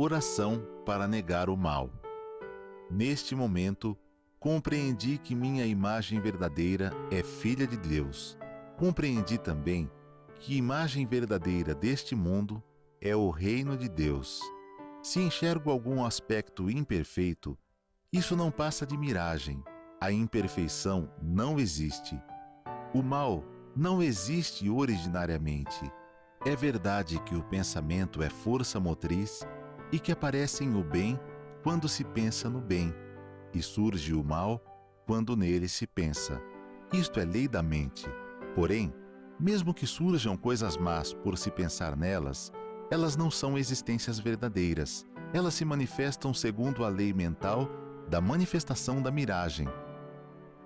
Oração para negar o mal. Neste momento, compreendi que minha imagem verdadeira é filha de Deus. Compreendi também que a imagem verdadeira deste mundo é o reino de Deus. Se enxergo algum aspecto imperfeito, isso não passa de miragem. A imperfeição não existe. O mal não existe originariamente. É verdade que o pensamento é força motriz e que aparece o bem quando se pensa no bem, e surge o mal quando nele se pensa. Isto é lei da mente. Porém, mesmo que surjam coisas más por se pensar nelas, elas não são existências verdadeiras. Elas se manifestam segundo a lei mental da manifestação da miragem.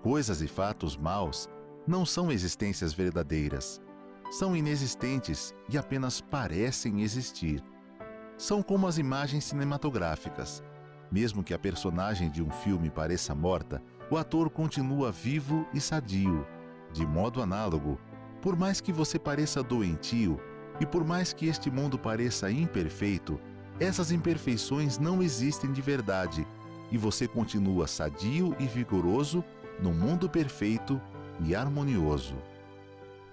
Coisas e fatos maus não são existências verdadeiras. São inexistentes e apenas parecem existir. São como as imagens cinematográficas. Mesmo que a personagem de um filme pareça morta, o ator continua vivo e sadio. De modo análogo, por mais que você pareça doentio e por mais que este mundo pareça imperfeito, essas imperfeições não existem de verdade e você continua sadio e vigoroso num mundo perfeito e harmonioso.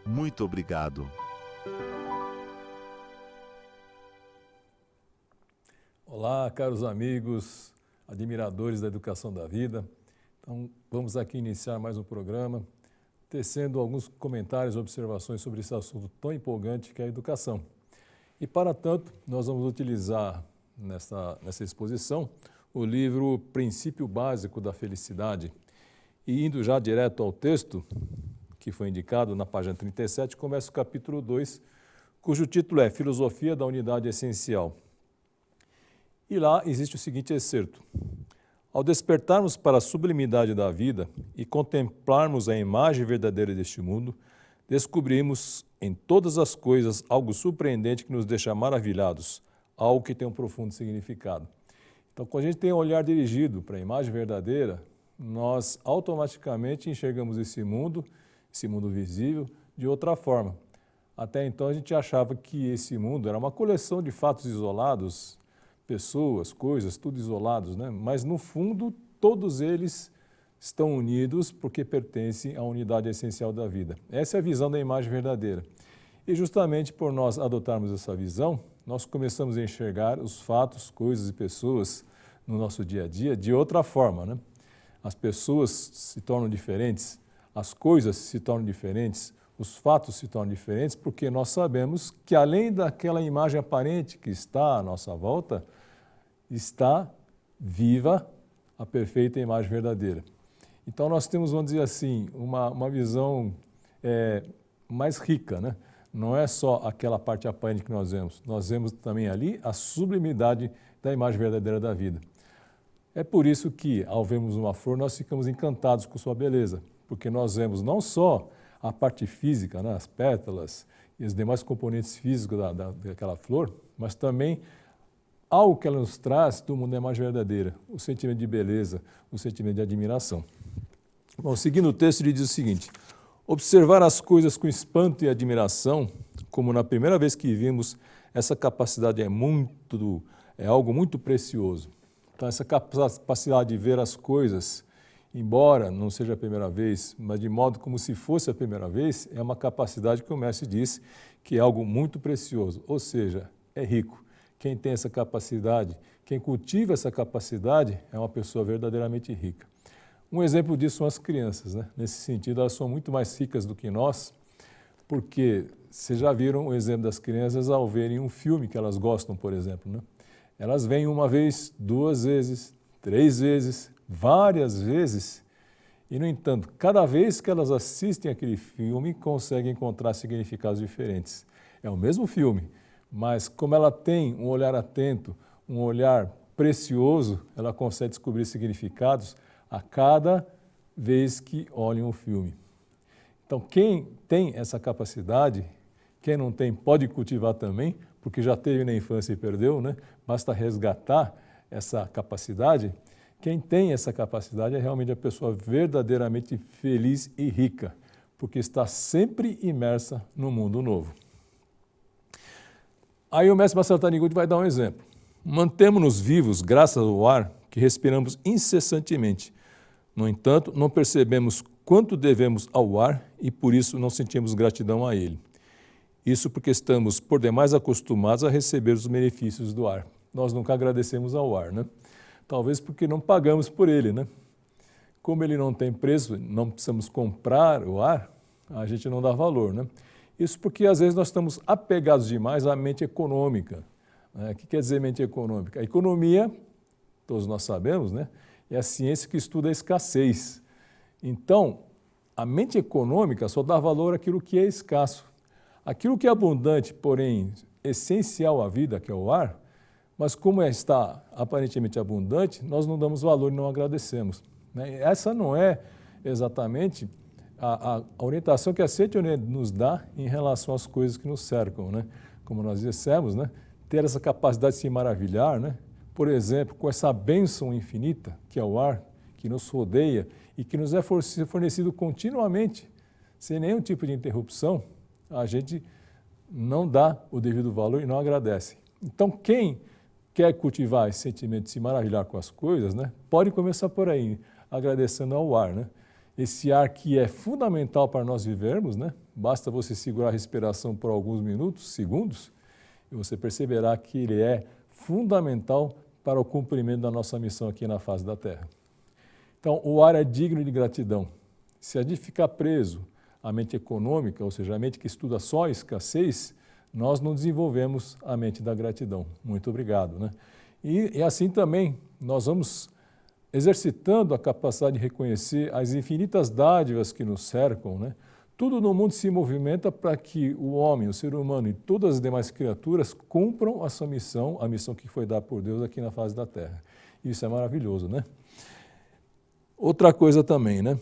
Muito obrigado. Olá, caros amigos, admiradores da educação da vida. Então, vamos aqui iniciar mais um programa, tecendo alguns comentários e observações sobre esse assunto tão empolgante que é a educação. E, para tanto, nós vamos utilizar nessa exposição o livro Princípio Básico da Felicidade. E indo já direto ao texto, que foi indicado na página 37, começa o capítulo 2, cujo título é Filosofia da Unidade Essencial. E lá existe o seguinte excerto: ao despertarmos para a sublimidade da vida e contemplarmos a imagem verdadeira deste mundo, descobrimos em todas as coisas algo surpreendente que nos deixa maravilhados, algo que tem um profundo significado. Então, quando a gente tem um olhar dirigido para a imagem verdadeira, nós automaticamente enxergamos esse mundo visível, de outra forma. Até então a gente achava que esse mundo era uma coleção de fatos isolados, pessoas, coisas, tudo isolados, né? Mas no fundo todos eles estão unidos porque pertencem à unidade essencial da vida. Essa é a visão da imagem verdadeira. E justamente por nós adotarmos essa visão, nós começamos a enxergar os fatos, coisas e pessoas no nosso dia a dia de outra forma, né? As pessoas se tornam diferentes, as coisas se tornam diferentes, os fatos se tornam diferentes porque nós sabemos que além daquela imagem aparente que está à nossa volta, está viva a perfeita imagem verdadeira. Então nós temos, vamos dizer assim, uma visão mais rica, né? Não é só aquela parte aparente que nós vemos também ali a sublimidade da imagem verdadeira da vida. É por isso que, ao vermos uma flor, nós ficamos encantados com sua beleza, porque nós vemos não só a parte física, né, as pétalas e os demais componentes físicos daquela flor, mas também algo que ela nos traz do mundo da imagem verdadeira, o sentimento de beleza, o sentimento de admiração. Bom, seguindo o texto, ele diz o seguinte: observar as coisas com espanto e admiração, como na primeira vez que vimos, essa capacidade é algo muito precioso. Então, essa capacidade de ver as coisas, embora não seja a primeira vez, mas de modo como se fosse a primeira vez, é uma capacidade que o mestre diz que é algo muito precioso, ou seja, é rico. Quem tem essa capacidade, quem cultiva essa capacidade, é uma pessoa verdadeiramente rica. Um exemplo disso são as crianças, né? Nesse sentido, elas são muito mais ricas do que nós, porque vocês já viram o exemplo das crianças ao verem um filme que elas gostam, por exemplo, né? Elas vêm uma vez, duas vezes, três vezes, várias vezes, e, no entanto, cada vez que elas assistem aquele filme, conseguem encontrar significados diferentes. É o mesmo filme, mas como ela tem um olhar atento, um olhar precioso, ela consegue descobrir significados a cada vez que olham o filme. Então, quem tem essa capacidade, quem não tem pode cultivar também, porque já teve na infância e perdeu, né? Basta resgatar essa capacidade. Quem tem essa capacidade é realmente a pessoa verdadeiramente feliz e rica, porque está sempre imersa no mundo novo. Aí o mestre Masaru Taniguchi vai dar um exemplo. Mantemos-nos vivos graças ao ar que respiramos incessantemente. No entanto, não percebemos quanto devemos ao ar e por isso não sentimos gratidão a ele. Isso porque estamos por demais acostumados a receber os benefícios do ar. Nós nunca agradecemos ao ar, né? Talvez porque não pagamos por ele, né? Como ele não tem preço, não precisamos comprar o ar, a gente não dá valor, né? Isso porque às vezes nós estamos apegados demais à mente econômica. O que quer dizer mente econômica? A economia, todos nós sabemos, né? É a ciência que estuda a escassez. Então, a mente econômica só dá valor àquilo que é escasso. Aquilo que é abundante, porém essencial à vida, que é o ar, mas como está aparentemente abundante, nós não damos valor e não agradecemos, né? Essa não é exatamente a orientação que a CETIONE nos dá em relação às coisas que nos cercam, né? Como nós dissemos, né? Ter essa capacidade de se maravilhar, né? Por exemplo, com essa bênção infinita, que é o ar, que nos rodeia e que nos é fornecido continuamente, sem nenhum tipo de interrupção, a gente não dá o devido valor e não agradece. Então, quem quer cultivar esse sentimento de se maravilhar com as coisas, né, pode começar por aí, agradecendo ao ar, né? Esse ar que é fundamental para nós vivermos, né? Basta você segurar a respiração por alguns minutos, segundos, e você perceberá que ele é fundamental para o cumprimento da nossa missão aqui na face da Terra. Então, o ar é digno de gratidão. Se a gente ficar preso à mente econômica, ou seja, a mente que estuda só a escassez, nós não desenvolvemos a mente da gratidão. Muito obrigado, né? E assim também nós vamos exercitando a capacidade de reconhecer as infinitas dádivas que nos cercam, né? Tudo no mundo se movimenta para que o homem, o ser humano e todas as demais criaturas cumpram a sua missão, a missão que foi dada por Deus aqui na face da Terra. Isso é maravilhoso, né? Outra coisa também, né?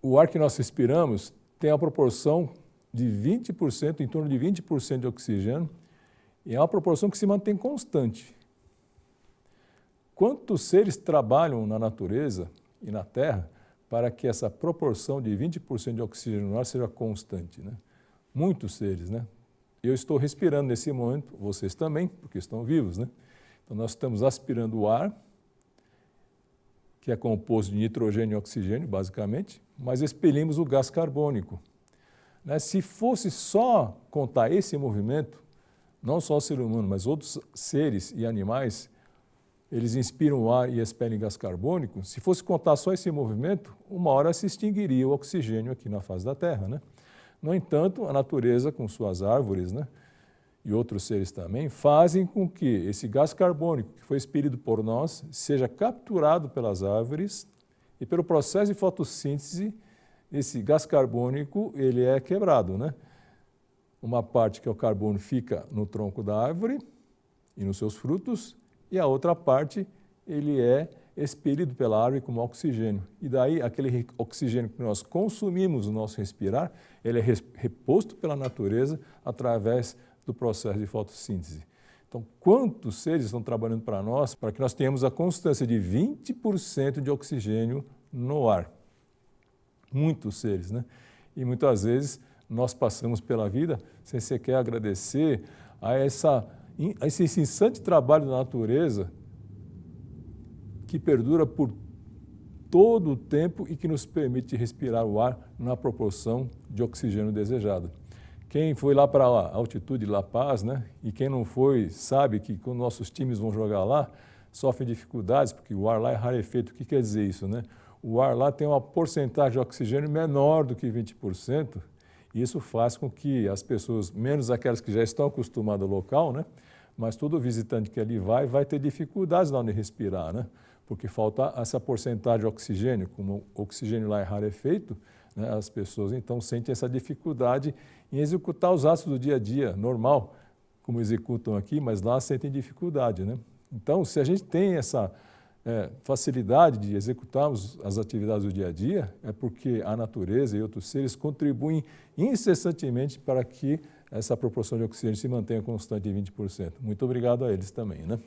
O ar que nós respiramos tem a proporção de 20%, em torno de 20% de oxigênio, e é uma proporção que se mantém constante. Quantos seres trabalham na natureza e na Terra para que essa proporção de 20% de oxigênio no ar seja constante, né? Muitos seres, né? Eu estou respirando nesse momento, vocês também, porque estão vivos, né? Então nós estamos aspirando o ar, que é composto de nitrogênio e oxigênio, basicamente, mas expelimos o gás carbônico, né? Se fosse só contar esse movimento, não só o ser humano, mas outros seres e animais, eles inspiram o ar e expelem gás carbônico. Se fosse contar só esse movimento, uma hora se extinguiria o oxigênio aqui na face da Terra, né? No entanto, a natureza, com suas árvores, né, e outros seres também, fazem com que esse gás carbônico que foi expelido por nós seja capturado pelas árvores e pelo processo de fotossíntese, esse gás carbônico ele é quebrado, né? Uma parte que é o carbono fica no tronco da árvore e nos seus frutos, e a outra parte ele é expelido pela árvore como oxigênio. E daí aquele oxigênio que nós consumimos no nosso respirar, ele é reposto pela natureza através do processo de fotossíntese. Então, quantos seres estão trabalhando para nós para que nós tenhamos a constância de 20% de oxigênio no ar? Muitos seres, né? E muitas vezes nós passamos pela vida sem sequer agradecer a esse incessante trabalho da natureza que perdura por todo o tempo e que nos permite respirar o ar na proporção de oxigênio desejado. Quem foi lá para a altitude de La Paz, né? E quem não foi sabe que quando nossos times vão jogar lá, sofrem dificuldades porque o ar lá é rarefeito. O que quer dizer isso, né? O ar lá tem uma porcentagem de oxigênio menor do que 20%, e isso faz com que as pessoas, menos aquelas que já estão acostumadas ao local, né? Mas todo visitante que ali vai ter dificuldades na hora de respirar, né? Porque falta essa porcentagem de oxigênio, como o oxigênio lá é rarefeito, né? As pessoas então sentem essa dificuldade em executar os atos do dia a dia, normal, como executam aqui, mas lá sentem dificuldade, né? Então, se a gente tem essa facilidade de executarmos as atividades do dia a dia, é porque a natureza e outros seres contribuem incessantemente para que essa proporção de oxigênio se mantenha constante em 20%. Muito obrigado a eles também, né?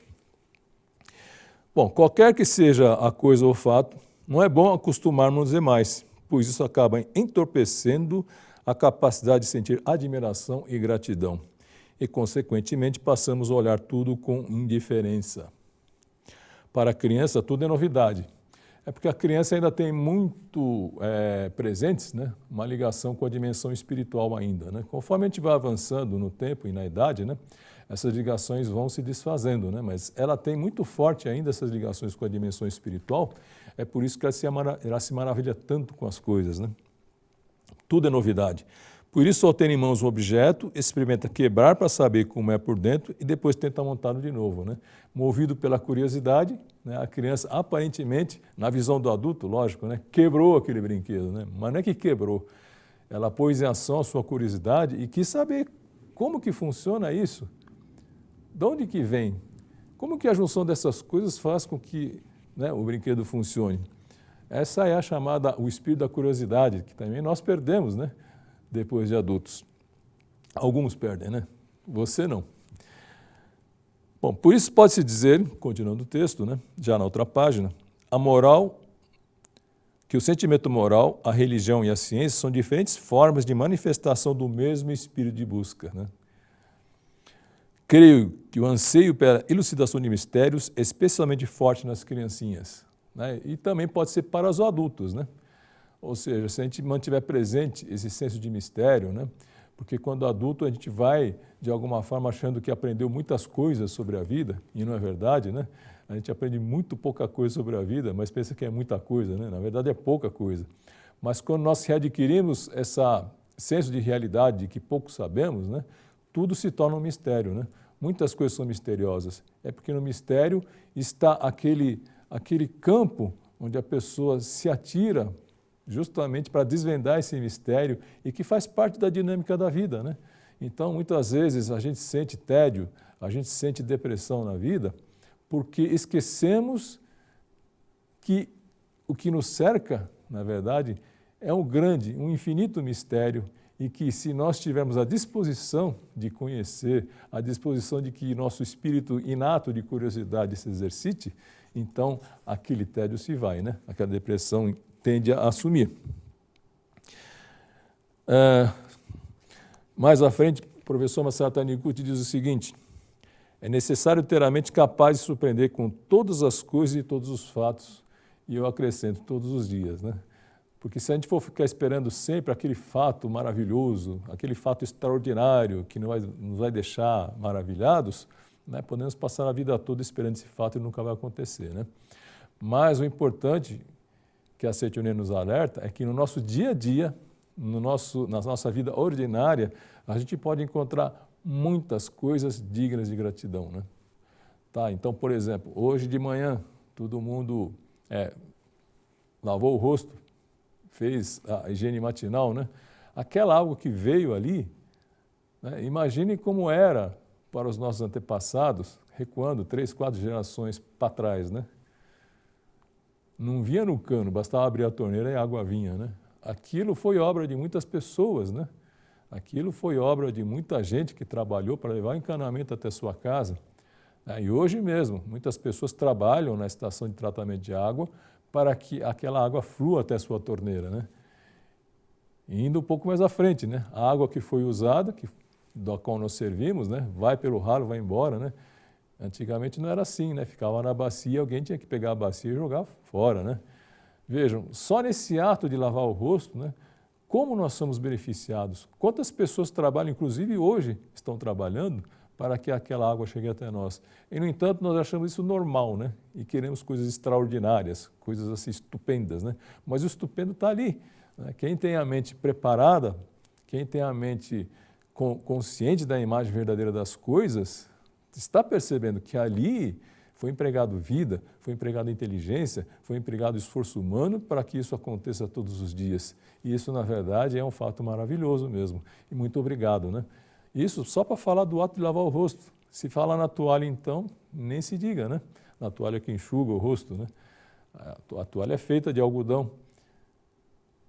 Bom, qualquer que seja a coisa ou o fato, não é bom acostumarmos demais, pois isso acaba entorpecendo a capacidade de sentir admiração e gratidão. e, consequentemente, passamos a olhar tudo com indiferença. Para a criança, tudo é novidade. É porque a criança ainda tem muito presentes, né, uma ligação com a dimensão espiritual ainda, né? Conforme a gente vai avançando no tempo e na idade, né, essas ligações vão se desfazendo, né? Mas ela tem muito forte ainda essas ligações com a dimensão espiritual, é por isso que ela se maravilha tanto com as coisas, né? Tudo é novidade. Por isso, ao ter em mãos um objeto, experimenta quebrar para saber como é por dentro e depois tenta montá-lo de novo, né? Movido pela curiosidade, né, a criança, aparentemente, na visão do adulto, lógico, né, quebrou aquele brinquedo, né? Mas não é que quebrou. Ela pôs em ação a sua curiosidade e quis saber como que funciona isso. De onde que vem? Como que a junção dessas coisas faz com que, né, o brinquedo funcione? Essa é a chamada, o espírito da curiosidade, que também nós perdemos, né, depois de adultos. Alguns perdem, né? Você não. Bom, por isso pode-se dizer, continuando o texto, né, já na outra página, a moral, que o sentimento moral, a religião e a ciência são diferentes formas de manifestação do mesmo espírito de busca, né? Creio que o anseio pela elucidação de mistérios é especialmente forte nas criancinhas, né? E também pode ser para os adultos, né? Ou seja, se a gente mantiver presente esse senso de mistério, né? Porque quando adulto a gente vai, de alguma forma, achando que aprendeu muitas coisas sobre a vida, e não é verdade, né? A gente aprende muito pouca coisa sobre a vida, mas pensa que é muita coisa, né? Na verdade é pouca coisa. Mas quando nós readquirimos esse senso de realidade de que pouco sabemos, né? Tudo se torna um mistério, né? Muitas coisas são misteriosas. É porque no mistério está aquele campo onde a pessoa se atira justamente para desvendar esse mistério e que faz parte da dinâmica da vida, né? Então, muitas vezes a gente sente tédio, a gente sente depressão na vida porque esquecemos que o que nos cerca, na verdade, é um grande, um infinito mistério e que se nós tivermos a disposição de conhecer, a disposição de que nosso espírito inato de curiosidade se exercite, então aquele tédio se vai, né? Aquela depressão tende a assumir. Mais à frente, o professor Marcelo Taniguchi diz o seguinte: é necessário ter a mente capaz de surpreender com todas as coisas e todos os fatos, e eu acrescento, todos os dias, né? Porque se a gente for ficar esperando sempre aquele fato maravilhoso, aquele fato extraordinário que nos vai deixar maravilhados, né, podemos passar a vida toda esperando esse fato e nunca vai acontecer, né? Mas o importante que a Seitione nos alerta é que no nosso dia a dia, na nossa vida ordinária, a gente pode encontrar muitas coisas dignas de gratidão, né? Tá, então, por exemplo, hoje de manhã, todo mundo lavou o rosto, fez a higiene matinal, né? Aquela água que veio ali, né? Imagine como era para os nossos antepassados, recuando 3, 4 gerações para trás, né? Não vinha no cano, bastava abrir a torneira e a água vinha, né? Aquilo foi obra de muitas pessoas, né? Aquilo foi obra de muita gente que trabalhou para levar o encanamento até sua casa. E hoje mesmo, muitas pessoas trabalham na estação de tratamento de água para que aquela água flua até sua torneira, né? E indo um pouco mais à frente, né? A água que foi usada, da qual nós servimos, né? Vai pelo ralo, vai embora, né? Antigamente não era assim, né? Ficava na bacia, alguém tinha que pegar a bacia e jogar fora, né? Vejam, só nesse ato de lavar o rosto, né? Como nós somos beneficiados? Quantas pessoas trabalham, inclusive hoje estão trabalhando, para que aquela água chegue até nós? E, no entanto, nós achamos isso normal, né? E queremos coisas extraordinárias, coisas assim estupendas, né? Mas o estupendo está ali, né? Quem tem a mente preparada, quem tem a mente consciente da imagem verdadeira das coisas, está percebendo que ali foi empregado vida, foi empregado inteligência, foi empregado esforço humano para que isso aconteça todos os dias. E isso, na verdade, é um fato maravilhoso mesmo. E muito obrigado, né? Isso só para falar do ato de lavar o rosto. Se falar na toalha, então, nem se diga, né? Na toalha que enxuga o rosto, né? A toalha é feita de algodão.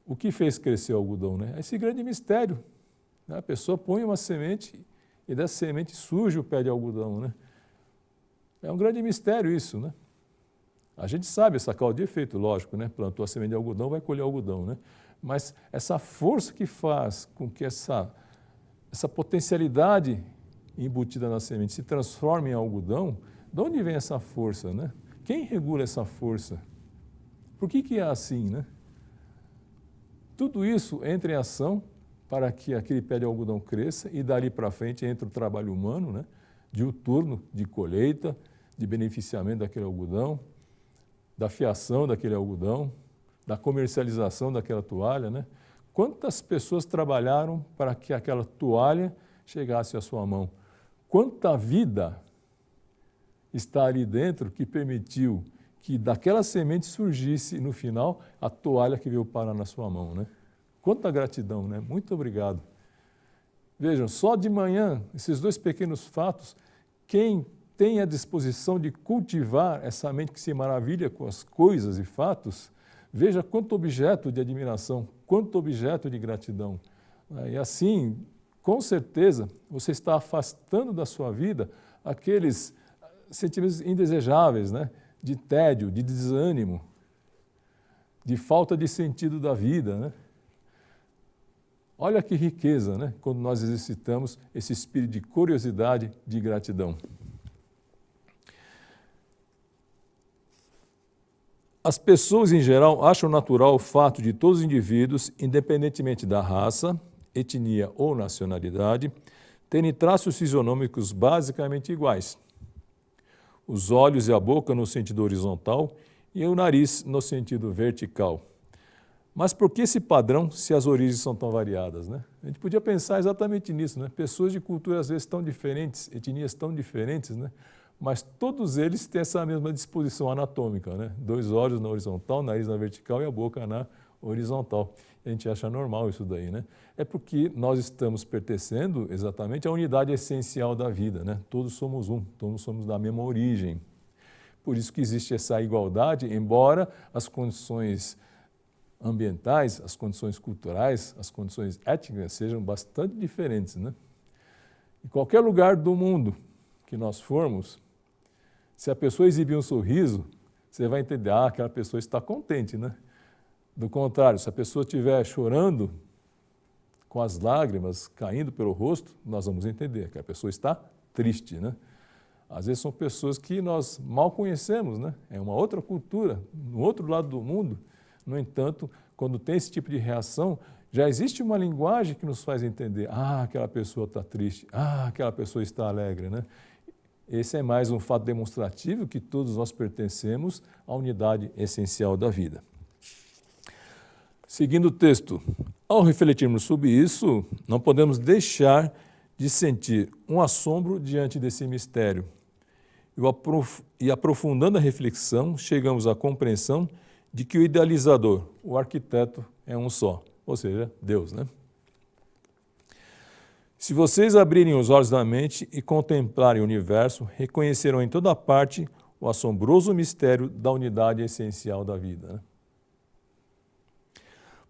O que fez crescer o algodão, né? Esse grande mistério. A pessoa põe uma semente e dessa semente surge o pé de algodão, né? É um grande mistério isso, né? A gente sabe essa causa de efeito, lógico, né? Plantou a semente de algodão, vai colher algodão, né? Mas essa força que faz com que essa potencialidade embutida na semente se transforma em algodão, de onde vem essa força, né? Quem regula essa força? Por que é assim, né? Tudo isso entra em ação para que aquele pé de algodão cresça e dali para frente entra o trabalho humano, né? Diuturno, de colheita, de beneficiamento daquele algodão, da fiação daquele algodão, da comercialização daquela toalha, né? Quantas pessoas trabalharam para que aquela toalha chegasse à sua mão? Quanta vida está ali dentro que permitiu que daquela semente surgisse, no final, a toalha que veio parar na sua mão, né? Quanta gratidão, né? Muito obrigado. Vejam, só de manhã, esses dois pequenos fatos, quem tem a disposição de cultivar essa mente que se maravilha com as coisas e fatos, veja quanto objeto de admiração, quanto objeto de gratidão. E assim, com certeza, você está afastando da sua vida aqueles sentimentos indesejáveis, né? De tédio, de desânimo, de falta de sentido da vida, né? Olha que riqueza, né? Quando nós exercitamos esse espírito de curiosidade, de gratidão. As pessoas, em geral, acham natural o fato de todos os indivíduos, independentemente da raça, etnia ou nacionalidade, terem traços fisionômicos basicamente iguais. Os olhos e a boca no sentido horizontal e o nariz no sentido vertical. Mas por que esse padrão se as origens são tão variadas, né? A gente podia pensar exatamente nisso, né? Pessoas de culturas às vezes tão diferentes, etnias tão diferentes, né? Mas todos eles têm essa mesma disposição anatômica, né? 2 olhos na horizontal, nariz na vertical e a boca na horizontal. A gente acha normal isso daí, né? É porque nós estamos pertencendo exatamente à unidade essencial da vida, né? Todos somos um, todos somos da mesma origem. Por isso que existe essa igualdade, embora as condições ambientais, as condições culturais, as condições étnicas sejam bastante diferentes, né? Em qualquer lugar do mundo que nós formos, se a pessoa exibir um sorriso, você vai entender, aquela pessoa está contente, né? Do contrário, se a pessoa estiver chorando, com as lágrimas caindo pelo rosto, nós vamos entender que a pessoa está triste, né? Às vezes são pessoas que nós mal conhecemos, né? É uma outra cultura, no outro lado do mundo. No entanto, quando tem esse tipo de reação, já existe uma linguagem que nos faz entender, aquela pessoa está triste, aquela pessoa está alegre, né? Esse é mais um fato demonstrativo que todos nós pertencemos à unidade essencial da vida. Seguindo o texto, ao refletirmos sobre isso, não podemos deixar de sentir um assombro diante desse mistério. E aprofundando a reflexão, chegamos à compreensão de que o idealizador, o arquiteto, é um só, ou seja, Deus, né? Se vocês abrirem os olhos da mente e contemplarem o universo, reconhecerão em toda parte o assombroso mistério da unidade essencial da vida, né?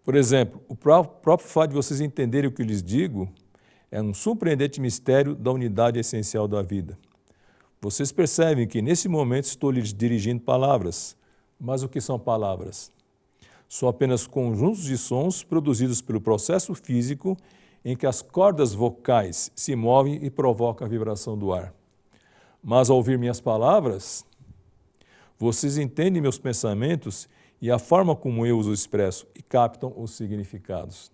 Por exemplo, o próprio fato de vocês entenderem o que lhes digo é um surpreendente mistério da unidade essencial da vida. Vocês percebem que nesse momento estou lhes dirigindo palavras, mas o que são palavras? São apenas conjuntos de sons produzidos pelo processo físico em que as cordas vocais se movem e provocam a vibração do ar. Mas ao ouvir minhas palavras, vocês entendem meus pensamentos e a forma como eu os expresso e captam os significados.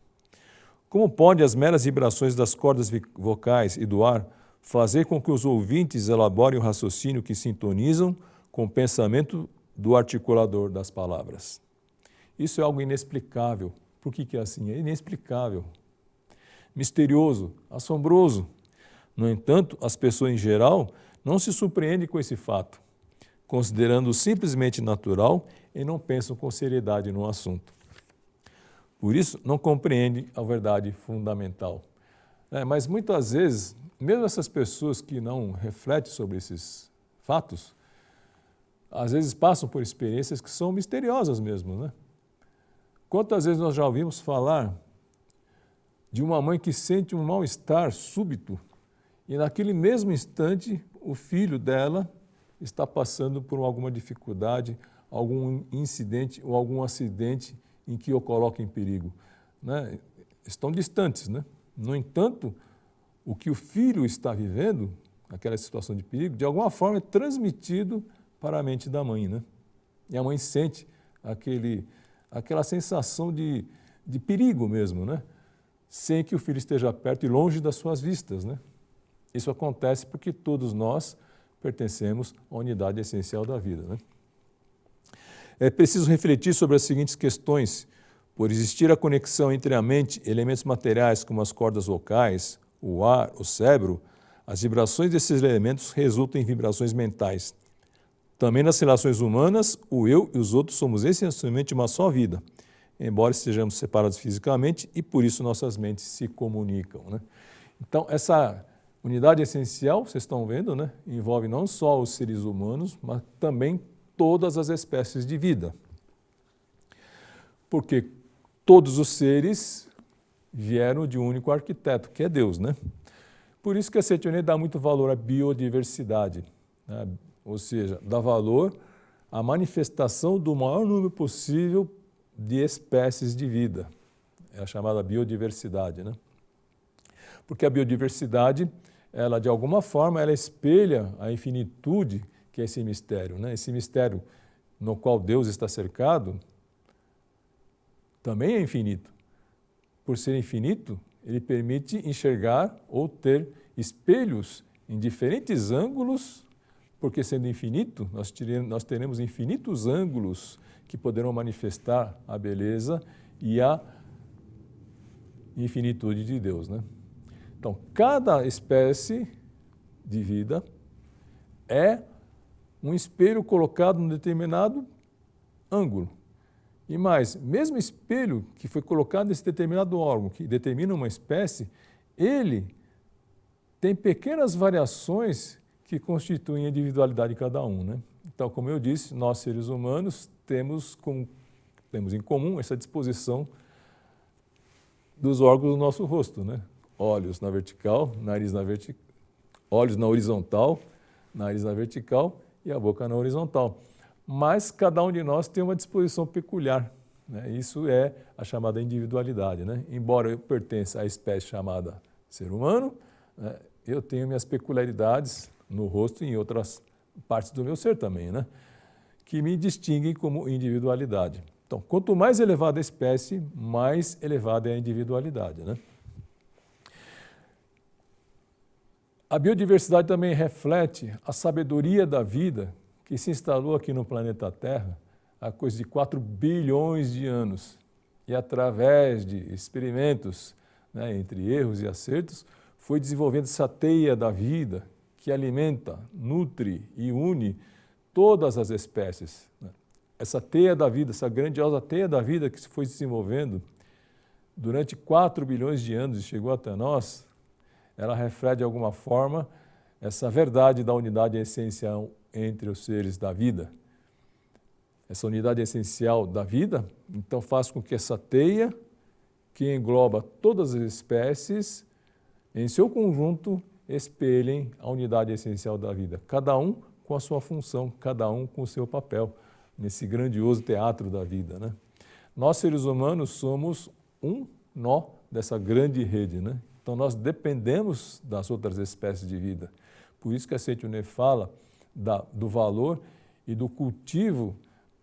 Como podem as meras vibrações das cordas vocais e do ar fazer com que os ouvintes elaborem o raciocínio que sintonizam com o pensamento do articulador das palavras? Isso é algo inexplicável. Por que é assim? É inexplicável, misterioso, assombroso. No entanto, as pessoas em geral não se surpreendem com esse fato, considerando-o simplesmente natural e não pensam com seriedade no assunto. Por isso, não compreendem a verdade fundamental. Mas muitas vezes, mesmo essas pessoas que não refletem sobre esses fatos, às vezes passam por experiências que são misteriosas mesmo, né? Quantas vezes nós já ouvimos falar de uma mãe que sente um mal-estar súbito e naquele mesmo instante o filho dela está passando por alguma dificuldade, algum incidente ou algum acidente em que o coloca em perigo, né? Estão distantes, né? No entanto, o que o filho está vivendo, aquela situação de perigo, de alguma forma é transmitido para a mente da mãe, né? E a mãe sente aquela sensação de perigo mesmo, né? Sem que o filho esteja perto e longe das suas vistas, né? Isso acontece porque todos nós pertencemos à unidade essencial da vida, né? É preciso refletir sobre as seguintes questões. Por existir a conexão entre a mente e elementos materiais como as cordas vocais, o ar, o cérebro, as vibrações desses elementos resultam em vibrações mentais. Também nas relações humanas, o eu e os outros somos essencialmente uma só vida, embora estejamos separados fisicamente e por isso nossas mentes se comunicam, né? Então, essa unidade essencial, vocês estão vendo, né, envolve não só os seres humanos, mas também todas as espécies de vida. Porque todos os seres vieram de um único arquiteto, que é Deus, né? Por isso que a Setionê dá muito valor à biodiversidade, né? Ou seja, dá valor à manifestação do maior número possível de espécies de vida. É a chamada biodiversidade, né? Porque a biodiversidade, ela de alguma forma, ela espelha a infinitude que é esse mistério, né? Esse mistério no qual Deus está cercado também é infinito. Por ser infinito, ele permite enxergar ou ter espelhos em diferentes ângulos, porque sendo infinito, nós teremos infinitos ângulos que poderão manifestar a beleza e a infinitude de Deus, né? Então, cada espécie de vida é um espelho colocado num determinado ângulo. E mais, mesmo espelho que foi colocado nesse determinado órgão, que determina uma espécie, ele tem pequenas variações que constituem a individualidade de cada um, né? Então, como eu disse, nós seres humanos temos em comum essa disposição dos órgãos do nosso rosto, né? Olhos na vertical, olhos na horizontal, nariz na vertical e a boca na horizontal. Mas cada um de nós tem uma disposição peculiar, né? Isso é a chamada individualidade, né? Embora eu pertença à espécie chamada ser humano, né, eu tenho minhas peculiaridades no rosto e em outras partes do meu ser também, né, que me distinguem como individualidade. Então, quanto mais elevada a espécie, mais elevada é a individualidade, né? A biodiversidade também reflete a sabedoria da vida que se instalou aqui no planeta Terra há coisa de 4 bilhões de anos. E através de experimentos, né, entre erros e acertos, foi desenvolvendo essa teia da vida que alimenta, nutre e une todas as espécies, né? Essa teia da vida, essa grandiosa teia da vida que se foi desenvolvendo durante 4 bilhões de anos e chegou até nós, ela reflete de alguma forma essa verdade da unidade essencial entre os seres da vida. Essa unidade essencial da vida, então, faz com que essa teia, que engloba todas as espécies, em seu conjunto, espelhem a unidade essencial da vida. Cada um com a sua função, cada um com o seu papel, nesse grandioso teatro da vida, né? Nós, seres humanos, somos um nó dessa grande rede, né? Então, nós dependemos das outras espécies de vida. Por isso que a Setionê fala do valor e do cultivo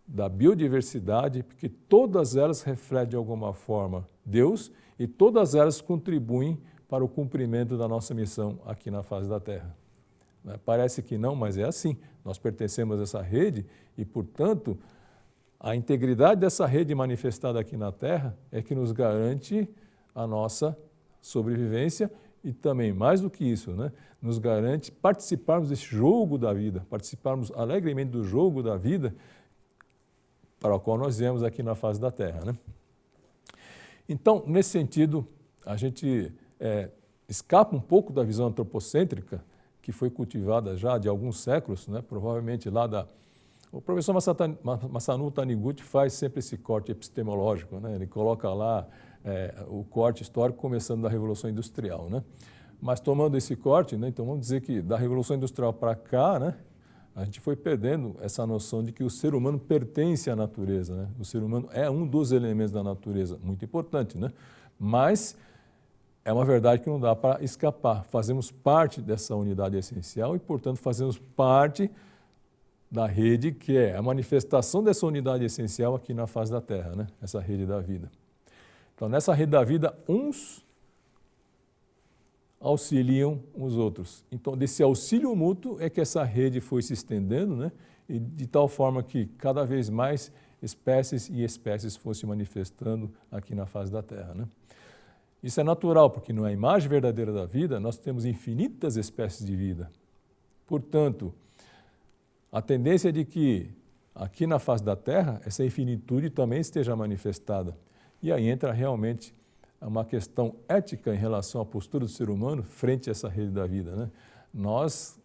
da biodiversidade, porque todas elas refletem de alguma forma Deus e todas elas contribuem para o cumprimento da nossa missão aqui na face da Terra. Parece que não, mas é assim. Nós pertencemos a essa rede e, portanto, a integridade dessa rede manifestada aqui na Terra é que nos garante a nossa sobrevivência e também, mais do que isso, né, nos garante participarmos desse jogo da vida, participarmos alegremente do jogo da vida para o qual nós viemos aqui na face da Terra, né? Então, nesse sentido, a gente escapa um pouco da visão antropocêntrica que foi cultivada já de alguns séculos, né, provavelmente lá O professor Masanu Taniguchi faz sempre esse corte epistemológico, né? Ele coloca lá o corte histórico começando da Revolução Industrial, né? Mas tomando esse corte, né, então vamos dizer que da Revolução Industrial para cá, né, a gente foi perdendo essa noção de que o ser humano pertence à natureza, né? O ser humano é um dos elementos da natureza, muito importante, né? Mas é uma verdade que não dá para escapar. Fazemos parte dessa unidade essencial e, portanto, fazemos parte da rede que é a manifestação dessa unidade essencial aqui na face da Terra, né? Essa rede da vida. Então, nessa rede da vida, uns auxiliam os outros. Então, desse auxílio mútuo é que essa rede foi se estendendo, né? E de tal forma que cada vez mais espécies e espécies fossem se manifestando aqui na face da Terra, né? Isso é natural, porque na imagem verdadeira da vida, nós temos infinitas espécies de vida. Portanto, a tendência é de que aqui na face da Terra, essa infinitude também esteja manifestada. E aí entra realmente uma questão ética em relação à postura do ser humano frente a essa rede da vida, né? Nós,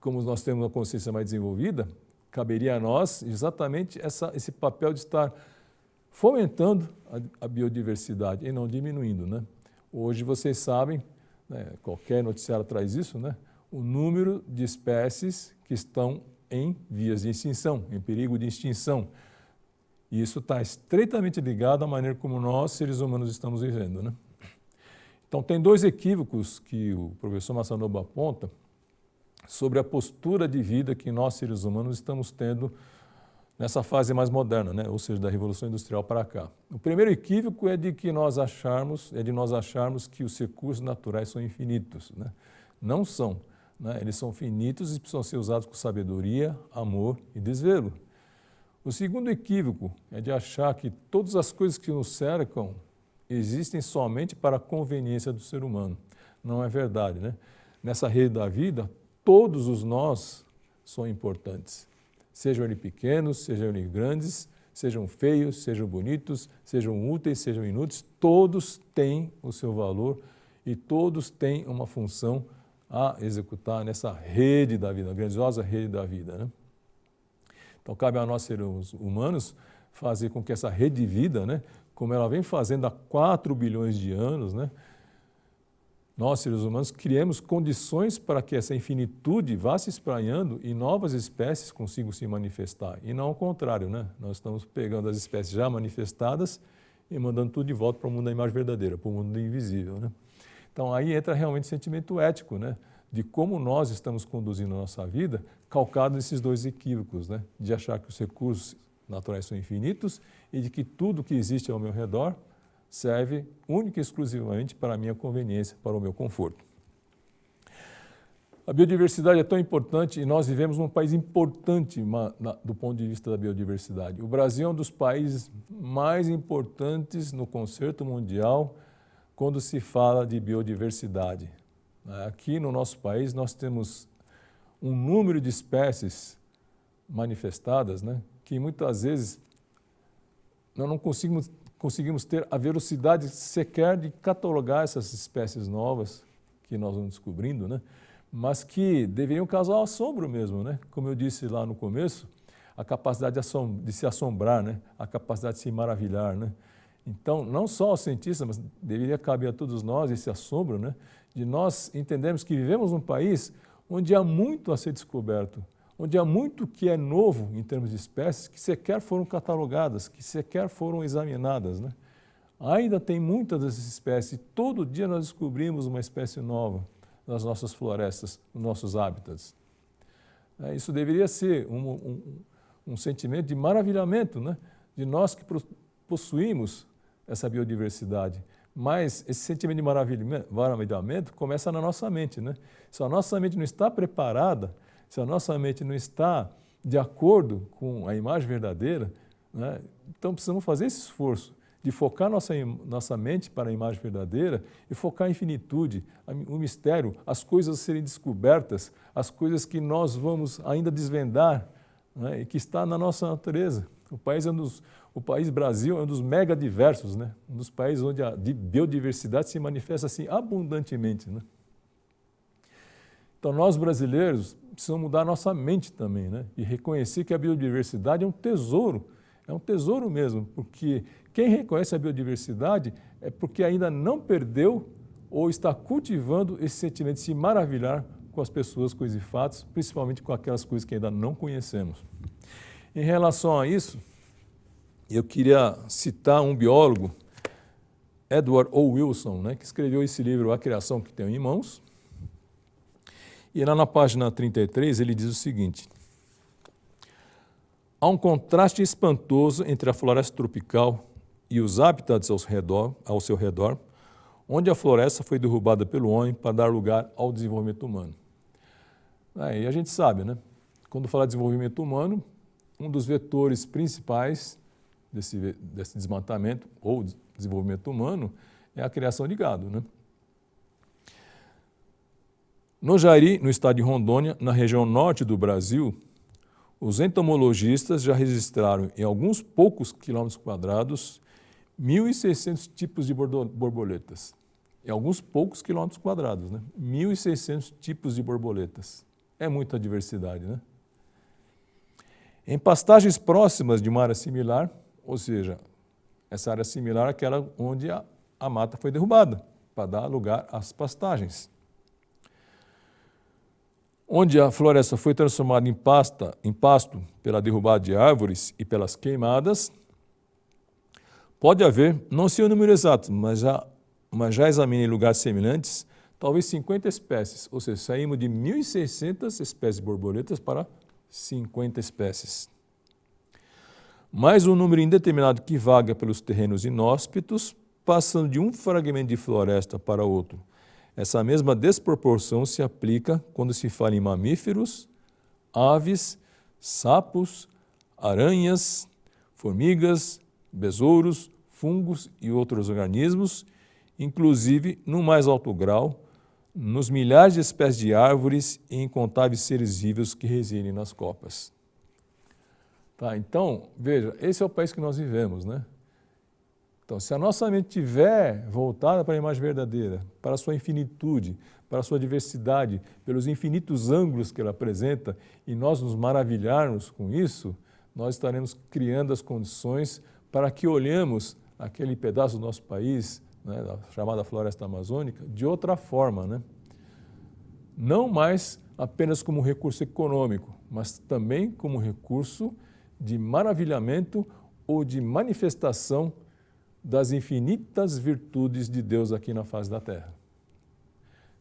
como nós temos uma consciência mais desenvolvida, caberia a nós exatamente esse papel de estar fomentando a biodiversidade e não diminuindo, né? Hoje vocês sabem, né, qualquer noticiário traz isso, né? O número de espécies que estão em vias de extinção, em perigo de extinção. E isso está estreitamente ligado à maneira como nós, seres humanos, estamos vivendo, né? Então, tem dois equívocos que o professor Masanobu aponta sobre a postura de vida que nós, seres humanos, estamos tendo nessa fase mais moderna, né? Ou seja, da Revolução Industrial para cá. O primeiro equívoco é de nós acharmos que os recursos naturais são infinitos, né? Não são, né? Eles são finitos e precisam ser usados com sabedoria, amor e desvelo. O segundo equívoco é de achar que todas as coisas que nos cercam existem somente para a conveniência do ser humano. Não é verdade, né? Nessa rede da vida, todos os nós são importantes. Sejam eles pequenos, sejam eles grandes, sejam feios, sejam bonitos, sejam úteis, sejam inúteis, todos têm o seu valor e todos têm uma função a executar nessa rede da vida, a grandiosa rede da vida, né? Então, cabe a nós, seres humanos, fazer com que essa rede de vida, né, como ela vem fazendo há 4 bilhões de anos, né, nós, seres humanos, criemos condições para que essa infinitude vá se espraiando e novas espécies consigam se manifestar. E não ao contrário, né? Nós estamos pegando as espécies já manifestadas e mandando tudo de volta para o mundo da imagem verdadeira, para o mundo do invisível, né? Então, aí entra realmente o sentimento ético, né? De como nós estamos conduzindo a nossa vida, calcado nesses dois equívocos, né? De achar que os recursos naturais são infinitos e de que tudo que existe ao meu redor serve única e exclusivamente para a minha conveniência, para o meu conforto. A biodiversidade é tão importante e nós vivemos num país importante do ponto de vista da biodiversidade. O Brasil é um dos países mais importantes no concerto mundial quando se fala de biodiversidade. Aqui no nosso país nós temos um número de espécies manifestadas, né, que muitas vezes nós não conseguimos ter a velocidade sequer de catalogar essas espécies novas que nós vamos descobrindo, né? Mas que deveriam causar assombro mesmo, né? Como eu disse lá no começo, a capacidade de se assombrar, né? A capacidade de se maravilhar, né? Então, não só aos cientistas, mas deveria caber a todos nós esse assombro, né? De nós entendermos que vivemos num país onde há muito a ser descoberto, onde há muito que é novo em termos de espécies que sequer foram catalogadas, que sequer foram examinadas, né? Ainda tem muitas dessas espécies e todo dia nós descobrimos uma espécie nova nas nossas florestas, nos nossos hábitats. Isso deveria ser um sentimento de maravilhamento, né? De nós que possuímos essa biodiversidade. Mas esse sentimento de maravilhamento começa na nossa mente, né? Se a nossa mente não está preparada, se a nossa mente não está de acordo com a imagem verdadeira, né, então precisamos fazer esse esforço de focar nossa mente para a imagem verdadeira e focar a infinitude, o mistério, as coisas a serem descobertas, as coisas que nós vamos ainda desvendar, né, e que está na nossa natureza. O país Brasil é um dos mega diversos, né, um dos países onde a biodiversidade se manifesta assim abundantemente, né? Então, nós brasileiros precisamos mudar a nossa mente também, né? E reconhecer que a biodiversidade é um tesouro mesmo, porque quem reconhece a biodiversidade é porque ainda não perdeu ou está cultivando esse sentimento de se maravilhar com as pessoas, coisas e fatos, principalmente com aquelas coisas que ainda não conhecemos. Em relação a isso, eu queria citar um biólogo Edward O. Wilson, né, que escreveu esse livro, A Criação que Tenho em Mãos. E lá na página 33 ele diz o seguinte: há um contraste espantoso entre a floresta tropical e os habitats ao seu redor, onde a floresta foi derrubada pelo homem para dar lugar ao desenvolvimento humano. E a gente sabe, né? Quando fala de desenvolvimento humano, um dos vetores principais desse desmatamento ou desenvolvimento humano é a criação de gado, né? No Jari, no estado de Rondônia, na região norte do Brasil, os entomologistas já registraram em alguns poucos quilômetros quadrados 1.600 tipos de borboletas. Em alguns poucos quilômetros quadrados, né? 1.600 tipos de borboletas. É muita diversidade, né? Em pastagens próximas de uma área similar, ou seja, essa área similar àquela onde a mata foi derrubada, para dar lugar às pastagens. Onde a floresta foi transformada em pasto pela derrubada de árvores e pelas queimadas, pode haver, não sei o número exato, mas já examinei lugares semelhantes, talvez 50 espécies, ou seja, saímos de 1.600 espécies de borboletas para 50 espécies. Mais um número indeterminado que vaga pelos terrenos inóspitos, passando de um fragmento de floresta para outro. Essa mesma desproporção se aplica quando se fala em mamíferos, aves, sapos, aranhas, formigas, besouros, fungos e outros organismos, inclusive, no mais alto grau, nos milhares de espécies de árvores e incontáveis seres vivos que residem nas copas. Tá, então, veja, esse é o país que nós vivemos, né? Então, se a nossa mente estiver voltada para a imagem verdadeira, para a sua infinitude, para a sua diversidade, pelos infinitos ângulos que ela apresenta, e nós nos maravilharmos com isso, nós estaremos criando as condições para que olhemos aquele pedaço do nosso país, né, chamada Floresta Amazônica, de outra forma, né? Não mais apenas como recurso econômico, mas também como recurso de maravilhamento ou de manifestação das infinitas virtudes de Deus aqui na face da Terra.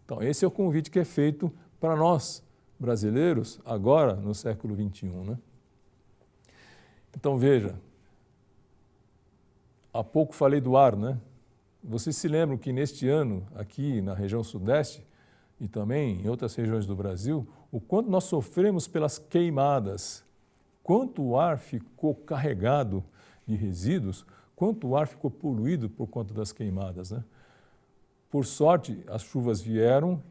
Então, esse é o convite que é feito para nós, brasileiros, agora no século XXI, né? Então, veja, há pouco falei do ar, né? Vocês se lembram que neste ano, aqui na região sudeste e também em outras regiões do Brasil, o quanto nós sofremos pelas queimadas, quanto o ar ficou carregado de resíduos, quanto o ar ficou poluído por conta das queimadas, né? Por sorte, as chuvas vieram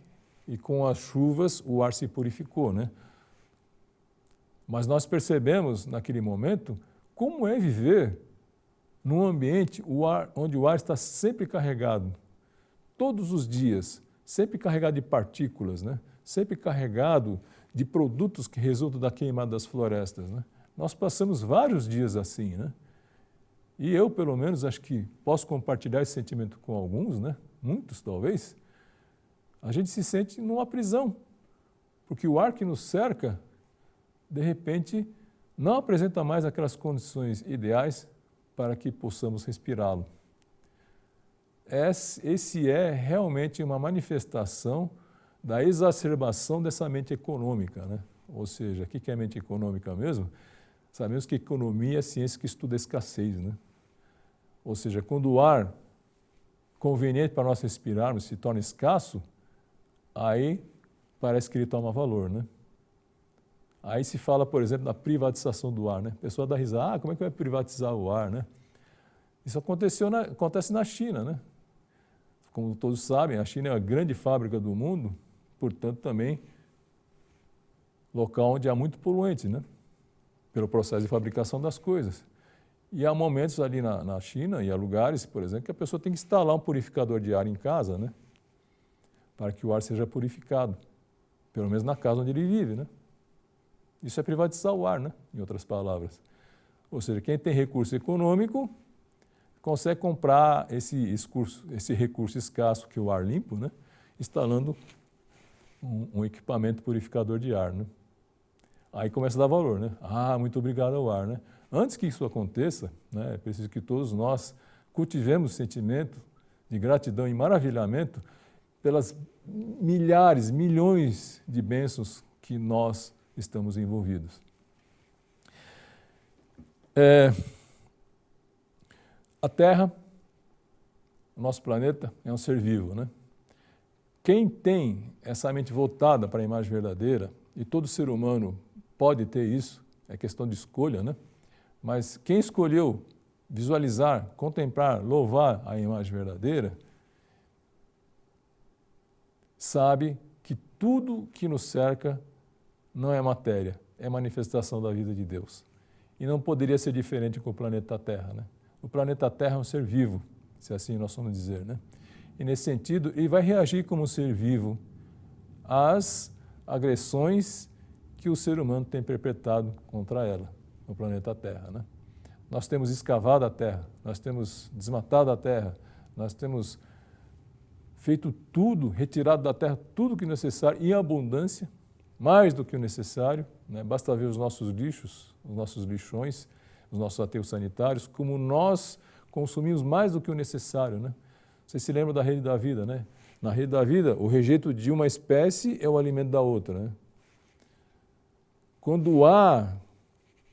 e com as chuvas o ar se purificou, né? Mas nós percebemos naquele momento como é viver num ambiente onde o ar está sempre carregado, todos os dias, sempre carregado de partículas, né? Sempre carregado de produtos que resultam da queimada das florestas, né? Nós passamos vários dias assim, né? E eu, pelo menos, acho que posso compartilhar esse sentimento com alguns, né? Muitos, talvez. A gente se sente numa prisão, porque o ar que nos cerca, de repente, não apresenta mais aquelas condições ideais para que possamos respirá-lo. Esse é realmente uma manifestação da exacerbação dessa mente econômica, né? Ou seja, o que é mente econômica mesmo? Sabemos que economia é a ciência que estuda a escassez, né? Ou seja, quando o ar conveniente para nós respirarmos se torna escasso, aí parece que ele toma valor, né? Aí se fala, por exemplo, da privatização do ar, né? A pessoa dá risada, como é que vai privatizar o ar, né? Isso acontece na China, né? Como todos sabem, a China é a grande fábrica do mundo, portanto também local onde há muito poluente, né? Pelo processo de fabricação das coisas. E há momentos ali na China e há lugares, por exemplo, que a pessoa tem que instalar um purificador de ar em casa, né? Para que o ar seja purificado, pelo menos na casa onde ele vive, né? Isso é privatizar o ar, né? Em outras palavras. Ou seja, quem tem recurso econômico consegue comprar esse recurso escasso que é o ar limpo, né? Instalando um equipamento purificador de ar, né? Aí começa a dar valor, né? Ah, muito obrigado ao ar, né? Antes que isso aconteça, né, é preciso que todos nós cultivemos o sentimento de gratidão e maravilhamento pelas milhares, milhões de bênçãos que nós estamos envolvidos. A Terra, o nosso planeta, é um ser vivo, né? Quem tem essa mente voltada para a imagem verdadeira, e todo ser humano pode ter isso, é questão de escolha, né? Mas quem escolheu visualizar, contemplar, louvar a imagem verdadeira, sabe que tudo que nos cerca não é matéria, é manifestação da vida de Deus. E não poderia ser diferente com o planeta Terra, né? O planeta Terra é um ser vivo, se assim nós vamos dizer, né? E nesse sentido, ele vai reagir como um ser vivo às agressões que o ser humano tem perpetrado contra ela, no planeta Terra, né? Nós temos escavado a Terra, nós temos desmatado a Terra, nós temos feito tudo, retirado da Terra tudo que é necessário, em abundância, mais do que o necessário, né? Basta ver os nossos lixos, os nossos lixões, os nossos aterros sanitários, como nós consumimos mais do que o necessário, né? Vocês se lembram da rede da vida, né? Na rede da vida, o rejeito de uma espécie é o alimento da outra, né? Quando há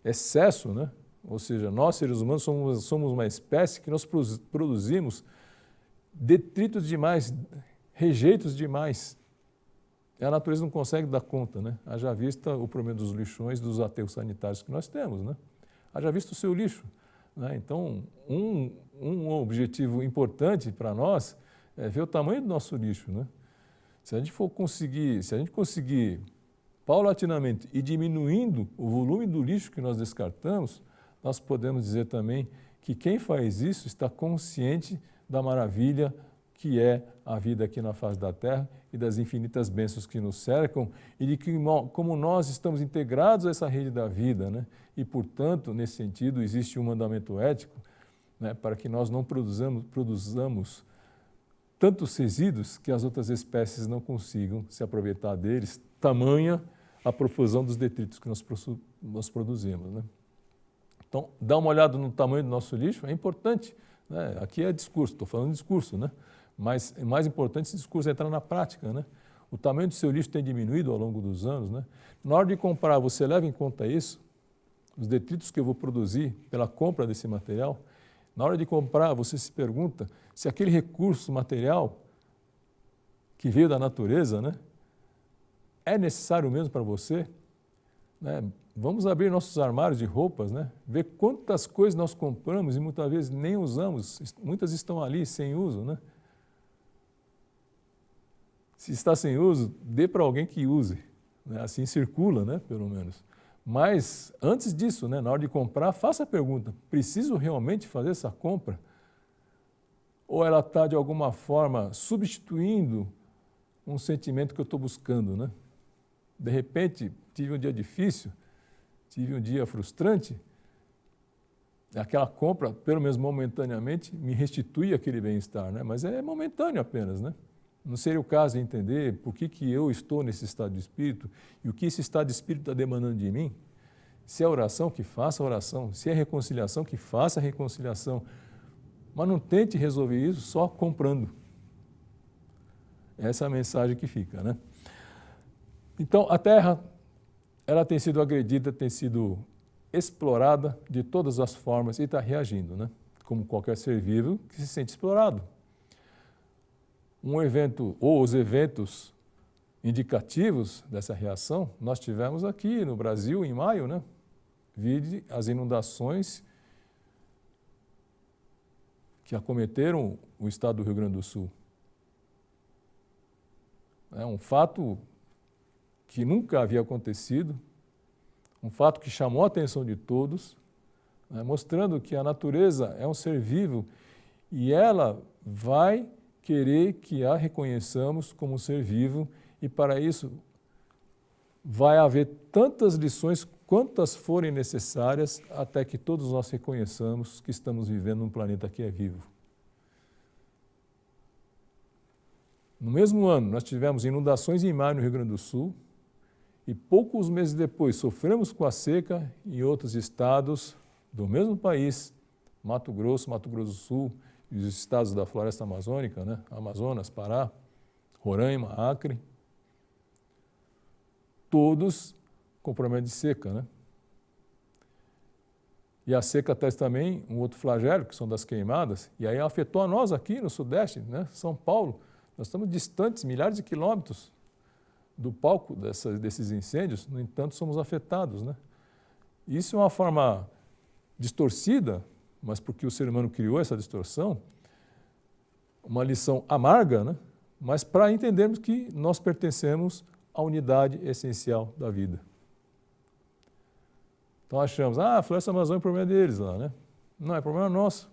excesso, né? Ou seja, nós seres humanos somos uma espécie que nós produzimos detritos demais, rejeitos demais. E a natureza não consegue dar conta, né? Haja vista o problema dos lixões, dos aterros sanitários que nós temos, né? Haja vista o seu lixo, né? Então, um objetivo importante para nós é ver o tamanho do nosso lixo, né? Se a gente conseguir paulatinamente ir diminuindo o volume do lixo que nós descartamos, nós podemos dizer também que quem faz isso está consciente da maravilha que é a vida aqui na face da Terra e das infinitas bênçãos que nos cercam e de que, como nós estamos integrados a essa rede da vida, né? E, portanto, nesse sentido, existe um mandamento ético, né? Para que nós não produzamos tantos resíduos que as outras espécies não consigam se aproveitar deles, tamanha a profusão dos detritos que nós produzimos, né? Então, dar uma olhada no tamanho do nosso lixo é importante, né? Aqui é discurso, estou falando de discurso, né? Mas é mais importante esse discurso entrar na prática, né? O tamanho do seu lixo tem diminuído ao longo dos anos, né? Na hora de comprar, você leva em conta isso, os detritos que eu vou produzir pela compra desse material. Na hora de comprar, você se pergunta se aquele recurso material que veio da natureza, né, é necessário mesmo para você, né? Vamos abrir nossos armários de roupas, né? Ver quantas coisas nós compramos e muitas vezes nem usamos, muitas estão ali sem uso, né? Se está sem uso, dê para alguém que use, né? Assim circula, né? Pelo menos. Mas antes disso, né, na hora de comprar, faça a pergunta: preciso realmente fazer essa compra? Ou ela está de alguma forma substituindo um sentimento que eu estou buscando, né? De repente, tive um dia difícil, tive um dia frustrante, aquela compra, pelo menos momentaneamente, me restitui aquele bem-estar, né? Mas é momentâneo apenas, né? Não seria o caso de entender por que eu estou nesse estado de espírito e o que esse estado de espírito está demandando de mim? Se é oração, que faça oração. Se é reconciliação, que faça reconciliação. Mas não tente resolver isso só comprando. Essa é a mensagem que fica, né? Então, a Terra, ela tem sido agredida, tem sido explorada de todas as formas e está reagindo, né? Como qualquer ser vivo que se sente explorado. Um evento, ou os eventos indicativos dessa reação, nós tivemos aqui no Brasil, em maio, né? Vide as inundações que acometeram o estado do Rio Grande do Sul. É um fato que nunca havia acontecido, um fato que chamou a atenção de todos, né? Mostrando que a natureza é um ser vivo e ela vai querer que a reconheçamos como um ser vivo e, para isso, vai haver tantas lições quantas forem necessárias até que todos nós reconheçamos que estamos vivendo num planeta que é vivo. No mesmo ano, nós tivemos inundações em maio no Rio Grande do Sul e poucos meses depois sofremos com a seca em outros estados do mesmo país, Mato Grosso do Sul e os estados da floresta amazônica, né? Amazonas, Pará, Roraima, Acre, todos com problema de seca, né? E a seca traz também um outro flagelo, que são das queimadas, e aí afetou a nós aqui no Sudeste, né? São Paulo, nós estamos distantes, milhares de quilômetros do palco desses incêndios, no entanto, somos afetados, né? Isso é uma forma distorcida, mas porque o ser humano criou essa distorção, uma lição amarga, né? Mas para entendermos que nós pertencemos à unidade essencial da vida. Então achamos, a floresta amazônica é problema deles lá, né? Não, é problema nosso.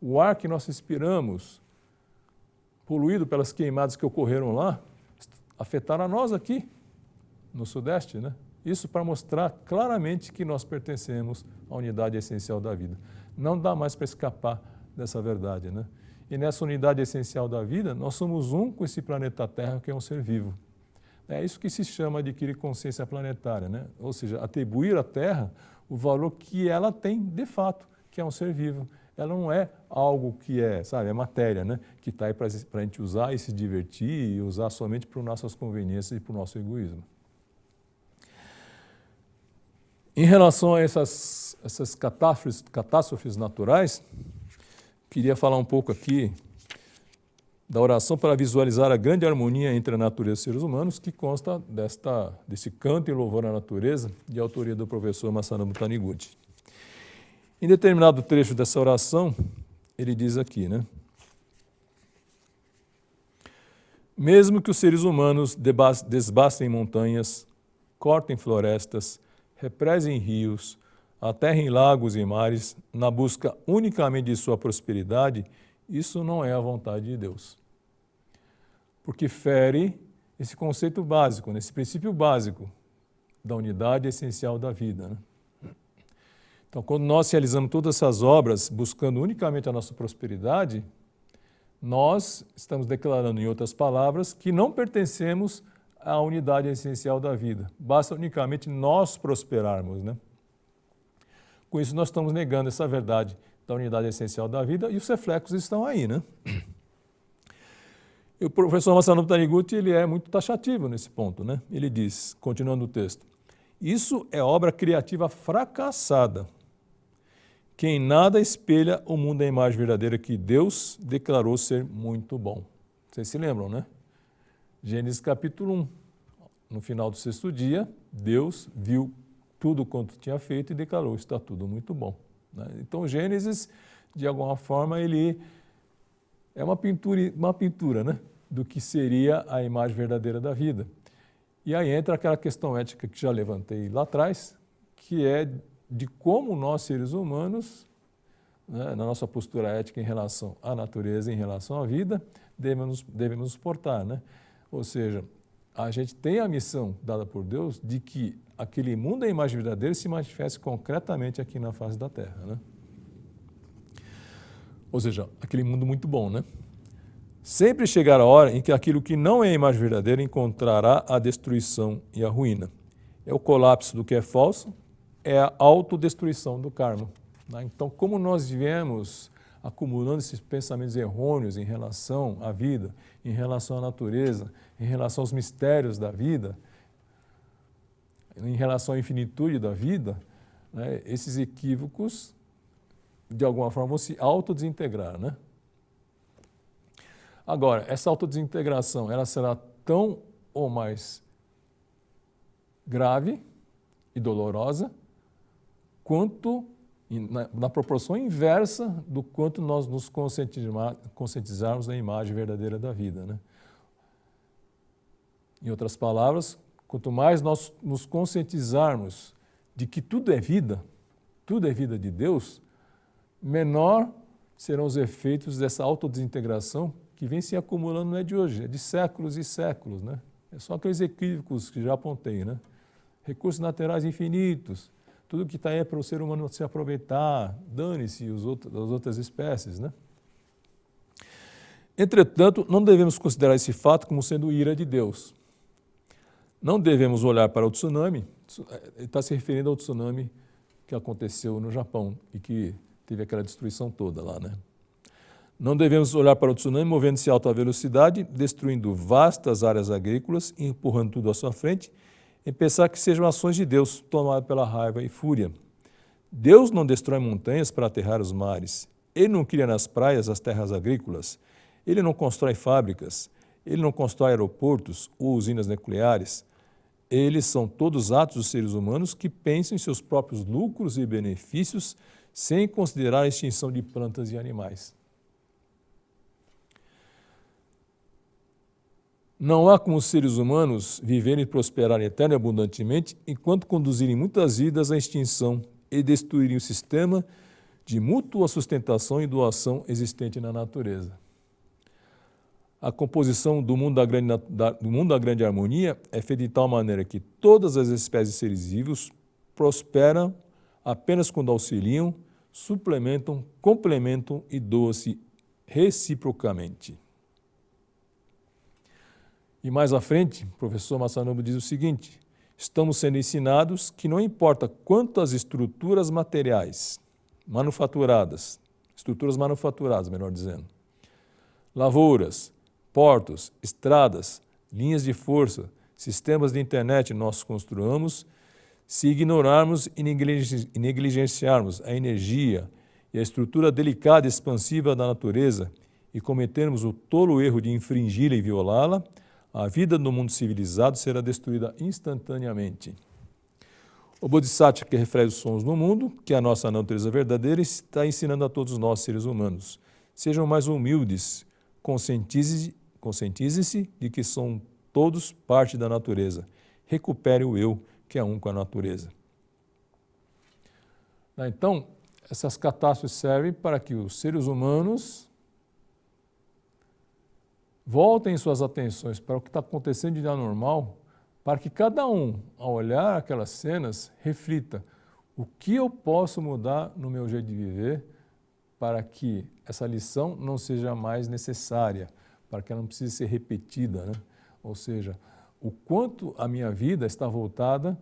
O ar que nós respiramos, poluído pelas queimadas que ocorreram lá, afetaram a nós aqui, no Sudeste, né? Isso para mostrar claramente que nós pertencemos à unidade essencial da vida. Não dá mais para escapar dessa verdade, né? E nessa unidade essencial da vida, nós somos um com esse planeta Terra, que é um ser vivo. É isso que se chama de adquirir consciência planetária, né? Ou seja, atribuir à Terra o valor que ela tem de fato, que é um ser vivo. Ela não é algo que é, sabe, é matéria, né? Que está aí para a gente usar e se divertir e usar somente para nossas conveniências e para o nosso egoísmo. Em relação a essas catástrofes naturais, queria falar um pouco aqui da oração para visualizar a grande harmonia entre a natureza e os seres humanos, que consta desse canto em louvor à natureza, de autoria do professor Masanobu Taniguchi. Em determinado trecho dessa oração, ele diz aqui, né? Mesmo que os seres humanos desbastem montanhas, cortem florestas, represem rios, aterrem lagos e mares, na busca unicamente de sua prosperidade, isso não é a vontade de Deus. Porque fere esse conceito básico, esse princípio básico da unidade essencial da vida, né? Então, quando nós realizamos todas essas obras buscando unicamente a nossa prosperidade, nós estamos declarando, em outras palavras, que não pertencemos à unidade essencial da vida. Basta unicamente nós prosperarmos, né? Com isso, nós estamos negando essa verdade da unidade essencial da vida e os reflexos estão aí, né? E o professor Masanobu Taniguchi, ele é muito taxativo nesse ponto, né? Ele diz, continuando o texto, isso é obra criativa fracassada, que em nada espelha o mundo da imagem verdadeira que Deus declarou ser muito bom. Vocês se lembram, né? Gênesis capítulo 1. No final do sexto dia, Deus viu tudo quanto tinha feito e declarou, está tudo muito bom, né? Então, Gênesis, de alguma forma, ele é uma pintura, né? Do que seria a imagem verdadeira da vida. E aí entra aquela questão ética que já levantei lá atrás, que é de como nós, seres humanos, né, na nossa postura ética em relação à natureza, em relação à vida, devemos nos portar, né? Ou seja, a gente tem a missão dada por Deus de que aquele mundo da imagem verdadeira se manifeste concretamente aqui na face da Terra, né? Ou seja, aquele mundo muito bom, né? Sempre chegará a hora em que aquilo que não é a imagem verdadeira encontrará a destruição e a ruína. É o colapso do que é falso, é a autodestruição do karma, né? Então, como nós viemos acumulando esses pensamentos errôneos em relação à vida, em relação à natureza, em relação aos mistérios da vida, em relação à infinitude da vida, né, esses equívocos, de alguma forma, vão se autodesintegrar, né? Agora, essa autodesintegração, ela será tão ou mais grave e dolorosa quanto, na proporção inversa do quanto nós nos conscientizarmos da imagem verdadeira da vida, né? Em outras palavras, quanto mais nós nos conscientizarmos de que tudo é vida de Deus, menor serão os efeitos dessa autodesintegração que vem se acumulando, não é de hoje, é de séculos e séculos, né? É só aqueles equívocos que já apontei, né? Recursos naturais infinitos, tudo que está aí é para o ser humano se aproveitar, dane-se as outras espécies, né? Entretanto, não devemos considerar esse fato como sendo ira de Deus. Não devemos olhar para o tsunami, ele está se referindo ao tsunami que aconteceu no Japão e que teve aquela destruição toda lá, né? Não devemos olhar para o tsunami movendo-se a alta velocidade, destruindo vastas áreas agrícolas e empurrando tudo à sua frente, e pensar que sejam ações de Deus, tomado pela raiva e fúria. Deus não destrói montanhas para aterrar os mares. Ele não cria nas praias as terras agrícolas. Ele não constrói fábricas. Ele não constrói aeroportos ou usinas nucleares. Eles são todos atos dos seres humanos que pensam em seus próprios lucros e benefícios sem considerar a extinção de plantas e animais. Não há como os seres humanos viverem e prosperarem eterna e abundantemente enquanto conduzirem muitas vidas à extinção e destruírem o sistema de mútua sustentação e doação existente na natureza. A composição do mundo da grande harmonia é feita de tal maneira que todas as espécies de seres vivos prosperam apenas quando auxiliam, suplementam, complementam e doam-se reciprocamente. E mais à frente, o professor Masanobu diz o seguinte: estamos sendo ensinados que não importa quantas estruturas manufaturadas, melhor dizendo, lavouras, portos, estradas, linhas de força, sistemas de internet nós construamos, se ignorarmos e negligenciarmos a energia e a estrutura delicada e expansiva da natureza e cometermos o tolo erro de infringi-la e violá-la, a vida no mundo civilizado será destruída instantaneamente. O Bodhisattva, que reflete os sons no mundo, que é a nossa natureza verdadeira, está ensinando a todos nós, seres humanos. Sejam mais humildes, conscientizem-se de que são todos parte da natureza. Recupere o eu, que é um com a natureza. Então, essas catástrofes servem para que os seres humanos voltem suas atenções para o que está acontecendo de anormal, para que cada um, ao olhar aquelas cenas, reflita o que eu posso mudar no meu jeito de viver para que essa lição não seja mais necessária, para que ela não precise ser repetida, né? Ou seja, o quanto a minha vida está voltada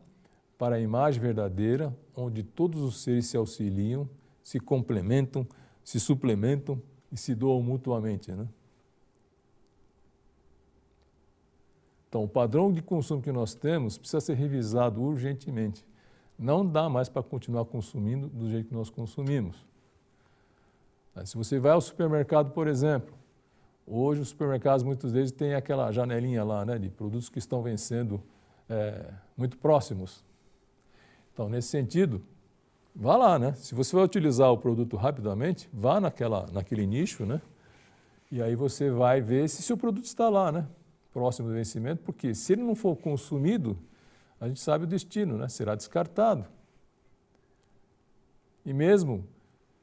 para a imagem verdadeira, onde todos os seres se auxiliam, se complementam, se suplementam e se doam mutuamente, né? Então, o padrão de consumo que nós temos precisa ser revisado urgentemente. Não dá mais para continuar consumindo do jeito que nós consumimos. Se você vai ao supermercado, por exemplo, hoje os supermercados, muitos deles, têm aquela janelinha lá, né, de produtos que estão vencendo muito próximos. Então, nesse sentido, vá lá, né? Se você vai utilizar o produto rapidamente, vá naquele nicho, né? E aí você vai ver se seu produto está lá, né? Próximo do vencimento, porque se ele não for consumido, a gente sabe o destino, né? Será descartado. E mesmo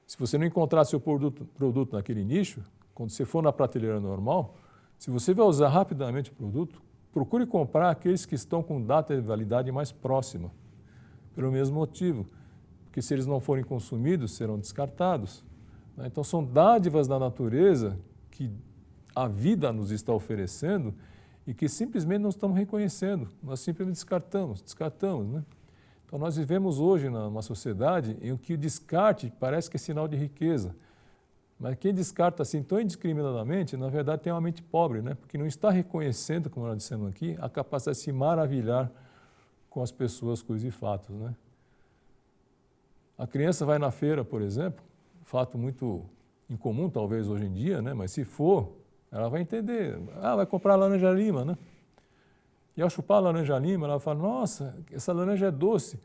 se você não encontrar seu produto naquele nicho, quando você for na prateleira normal, se você vai usar rapidamente o produto, procure comprar aqueles que estão com data de validade mais próxima, pelo mesmo motivo, porque se eles não forem consumidos, serão descartados. Então são dádivas da natureza que a vida nos está oferecendo e que simplesmente não estamos reconhecendo, nós simplesmente descartamos, né? Então nós vivemos hoje numa sociedade em que o descarte parece que é sinal de riqueza, mas quem descarta assim tão indiscriminadamente, na verdade tem uma mente pobre, né? Porque não está reconhecendo, como nós dissemos aqui, a capacidade de se maravilhar com as pessoas, coisas e fatos, né? A criança vai na feira, por exemplo, fato muito incomum talvez hoje em dia, né? Mas se for, ela vai entender, vai comprar laranja-lima, né? E ao chupar a laranja-lima, ela fala, nossa, essa laranja é doce.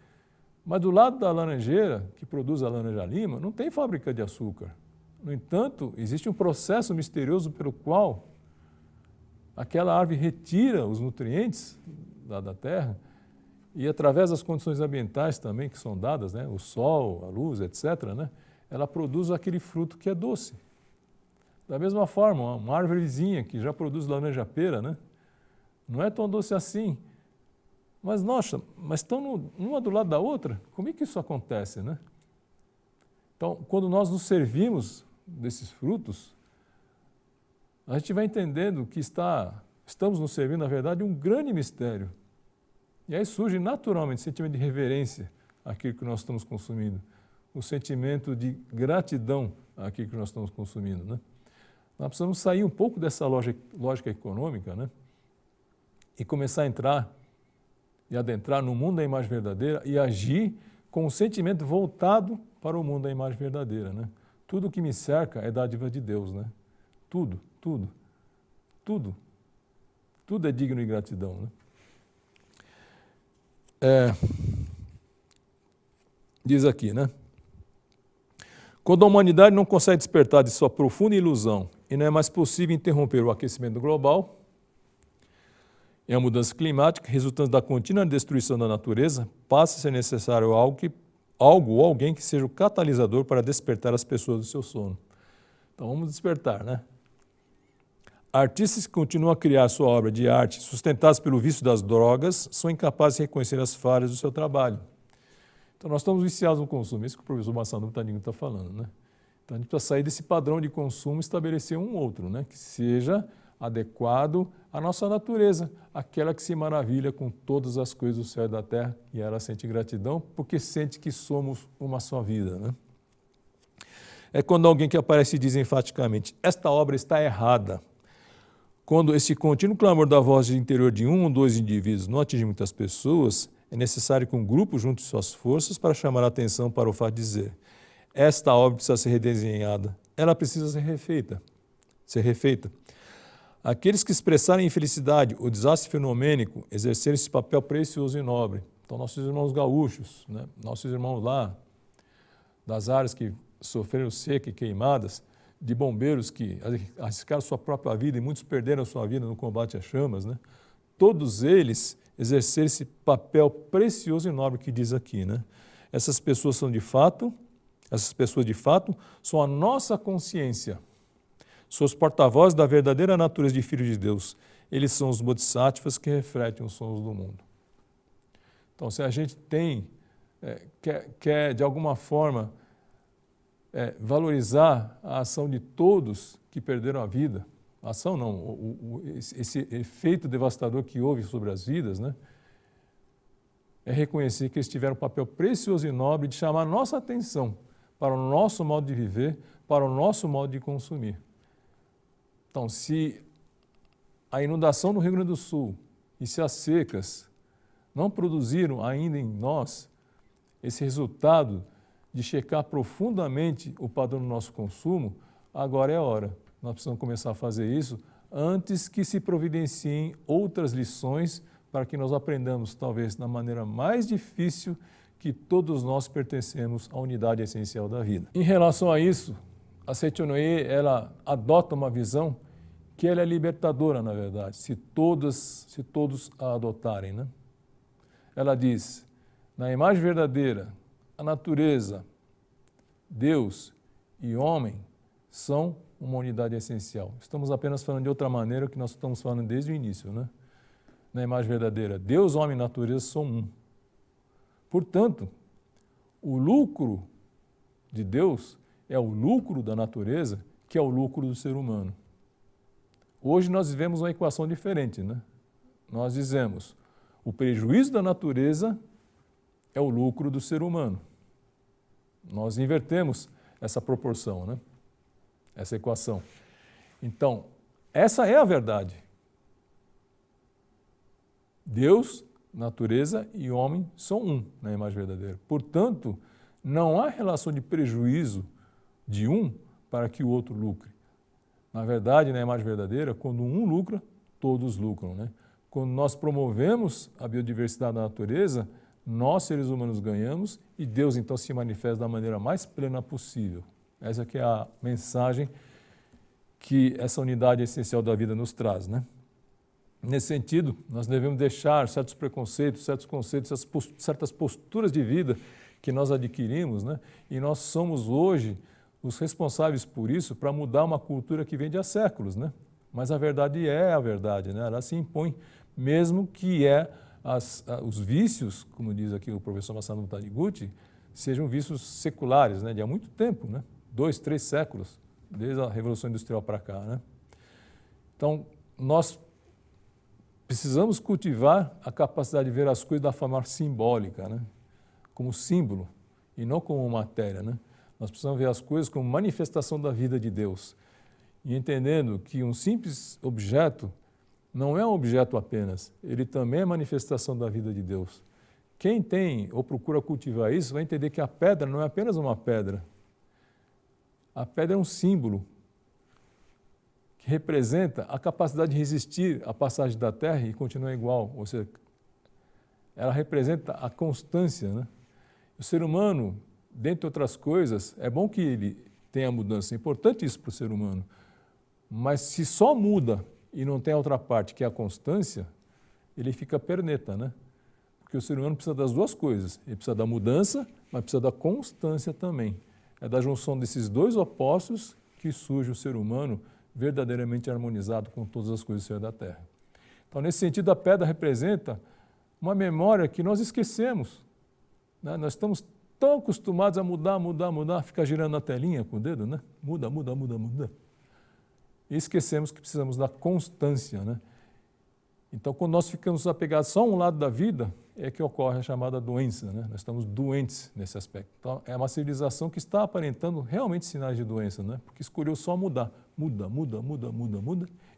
Mas do lado da laranjeira, que produz a laranja-lima, não tem fábrica de açúcar. No entanto, existe um processo misterioso pelo qual aquela árvore retira os nutrientes da terra e através das condições ambientais também que são dadas, né? O sol, a luz, etc., né? Ela produz aquele fruto que é doce. Da mesma forma, uma árvorezinha que já produz laranja-pera, né? Não é tão doce assim. Mas, nossa, mas estão uma do lado da outra? Como é que isso acontece, né? Então, quando nós nos servimos desses frutos, a gente vai entendendo que estamos nos servindo, na verdade, um grande mistério. E aí surge naturalmente o sentimento de reverência àquilo que nós estamos consumindo, o sentimento de gratidão àquilo que nós estamos consumindo, né? Nós precisamos sair um pouco dessa lógica econômica, né? E começar a entrar e adentrar no mundo da imagem verdadeira e agir com um sentimento voltado para o mundo da imagem verdadeira, né? Tudo que me cerca é dádiva de Deus, né? Tudo é digno de gratidão, né? Diz aqui, né? Quando a humanidade não consegue despertar de sua profunda ilusão e não é mais possível interromper o aquecimento global e a mudança climática, resultante da contínua destruição da natureza, passa a ser necessário algo ou alguém que seja o catalisador para despertar as pessoas do seu sono. Então vamos despertar, né? Artistas que continuam a criar sua obra de arte sustentados pelo vício das drogas são incapazes de reconhecer as falhas do seu trabalho. Então nós estamos viciados no consumo, isso que o professor Massano Tadinho está falando, né? Então a gente precisa sair desse padrão de consumo e estabelecer um outro, né? Que seja adequado à nossa natureza, aquela que se maravilha com todas as coisas do céu e da terra, e ela sente gratidão porque sente que somos uma só vida, né? É quando alguém que aparece e diz enfaticamente, esta obra está errada. Quando esse contínuo clamor da voz interior de um ou dois indivíduos não atinge muitas pessoas, é necessário que um grupo junte suas forças para chamar a atenção para o fato de dizer, esta obra precisa ser redesenhada, ela precisa ser refeita. Aqueles que expressarem infelicidade ou desastre fenomênico exercerem esse papel precioso e nobre. Então, nossos irmãos gaúchos, né? Nossos irmãos lá das áreas que sofreram seca e queimadas, de bombeiros que arriscaram sua própria vida e muitos perderam sua vida no combate às chamas, né? Todos eles exercer esse papel precioso e nobre que diz aqui, né? Essas pessoas de fato são a nossa consciência. São os porta-vozes da verdadeira natureza de filhos de Deus. Eles são os bodhisattvas que refletem os sons do mundo. Então, se a gente quer de alguma forma valorizar a ação de todos que perderam a vida, a ação não, esse efeito devastador que houve sobre as vidas, né? É reconhecer que eles tiveram um papel precioso e nobre de chamar a nossa atenção para o nosso modo de viver, para o nosso modo de consumir. Então, se a inundação no Rio Grande do Sul e se as secas não produziram ainda em nós esse resultado de checar profundamente o padrão do nosso consumo, agora é a hora. Nós precisamos começar a fazer isso antes que se providenciem outras lições para que nós aprendamos, talvez, da maneira mais difícil que todos nós pertencemos à unidade essencial da vida. Em relação a isso, a Seichonoye, ela adota uma visão que ela é libertadora, na verdade, se todos a adotarem, né? Ela diz, na imagem verdadeira, a natureza, Deus e homem são uma unidade essencial. Estamos apenas falando de outra maneira que nós estamos falando desde o início, né? Na imagem verdadeira, Deus, homem e natureza são um. Portanto, o lucro de Deus é o lucro da natureza, que é o lucro do ser humano. Hoje nós vivemos uma equação diferente, né? Nós dizemos, o prejuízo da natureza é o lucro do ser humano. Nós invertemos essa proporção, né? Essa equação. Então, essa é a verdade. Deus, natureza e homem são um na imagem verdadeira. Portanto, não há relação de prejuízo de um para que o outro lucre. Na verdade, na imagem verdadeira, quando um lucra, todos lucram, né? Quando nós promovemos a biodiversidade da natureza, nós, seres humanos, ganhamos e Deus, então, se manifesta da maneira mais plena possível. Essa que é a mensagem que essa unidade essencial da vida nos traz, né? Nesse sentido, nós devemos deixar certos preconceitos, certos conceitos, certas posturas de vida que nós adquirimos, né? E nós somos hoje os responsáveis por isso para mudar uma cultura que vem de há séculos, né? Mas a verdade é a verdade, né? Ela se impõe, mesmo que os vícios, como diz aqui o professor Masaru Taniguchi, sejam vícios seculares, né? De há muito tempo, né? 2, 3 séculos, desde a Revolução Industrial para cá, né? Então, nós precisamos cultivar a capacidade de ver as coisas da forma simbólica, né? Como símbolo e não como matéria, né? Nós precisamos ver as coisas como manifestação da vida de Deus. e entendendo que um simples objeto não é um objeto apenas, ele também é manifestação da vida de Deus. Quem tem ou procura cultivar isso vai entender que a pedra não é apenas uma pedra. A pedra é um símbolo que representa a capacidade de resistir à passagem da terra e continuar igual, ou seja, ela representa a constância, né? O ser humano, dentre outras coisas, é bom que ele tenha mudança, é importante isso para o ser humano, mas se só muda e não tem a outra parte, que é a constância, ele fica perneta, né? Porque o ser humano precisa das duas coisas, ele precisa da mudança, mas precisa da constância também. É da junção desses dois opostos que surge o ser humano verdadeiramente harmonizado com todas as coisas do céu da terra. Então, nesse sentido, a pedra representa uma memória que nós esquecemos, né? Nós estamos tão acostumados a mudar, ficar girando na telinha com o dedo, né? Muda. E esquecemos que precisamos da constância, né? Então, quando nós ficamos apegados só a um lado da vida, é que ocorre a chamada doença, né? Nós estamos doentes nesse aspecto. Então, é uma civilização que está aparentando realmente sinais de doença, né? Porque escolheu só mudar. Muda,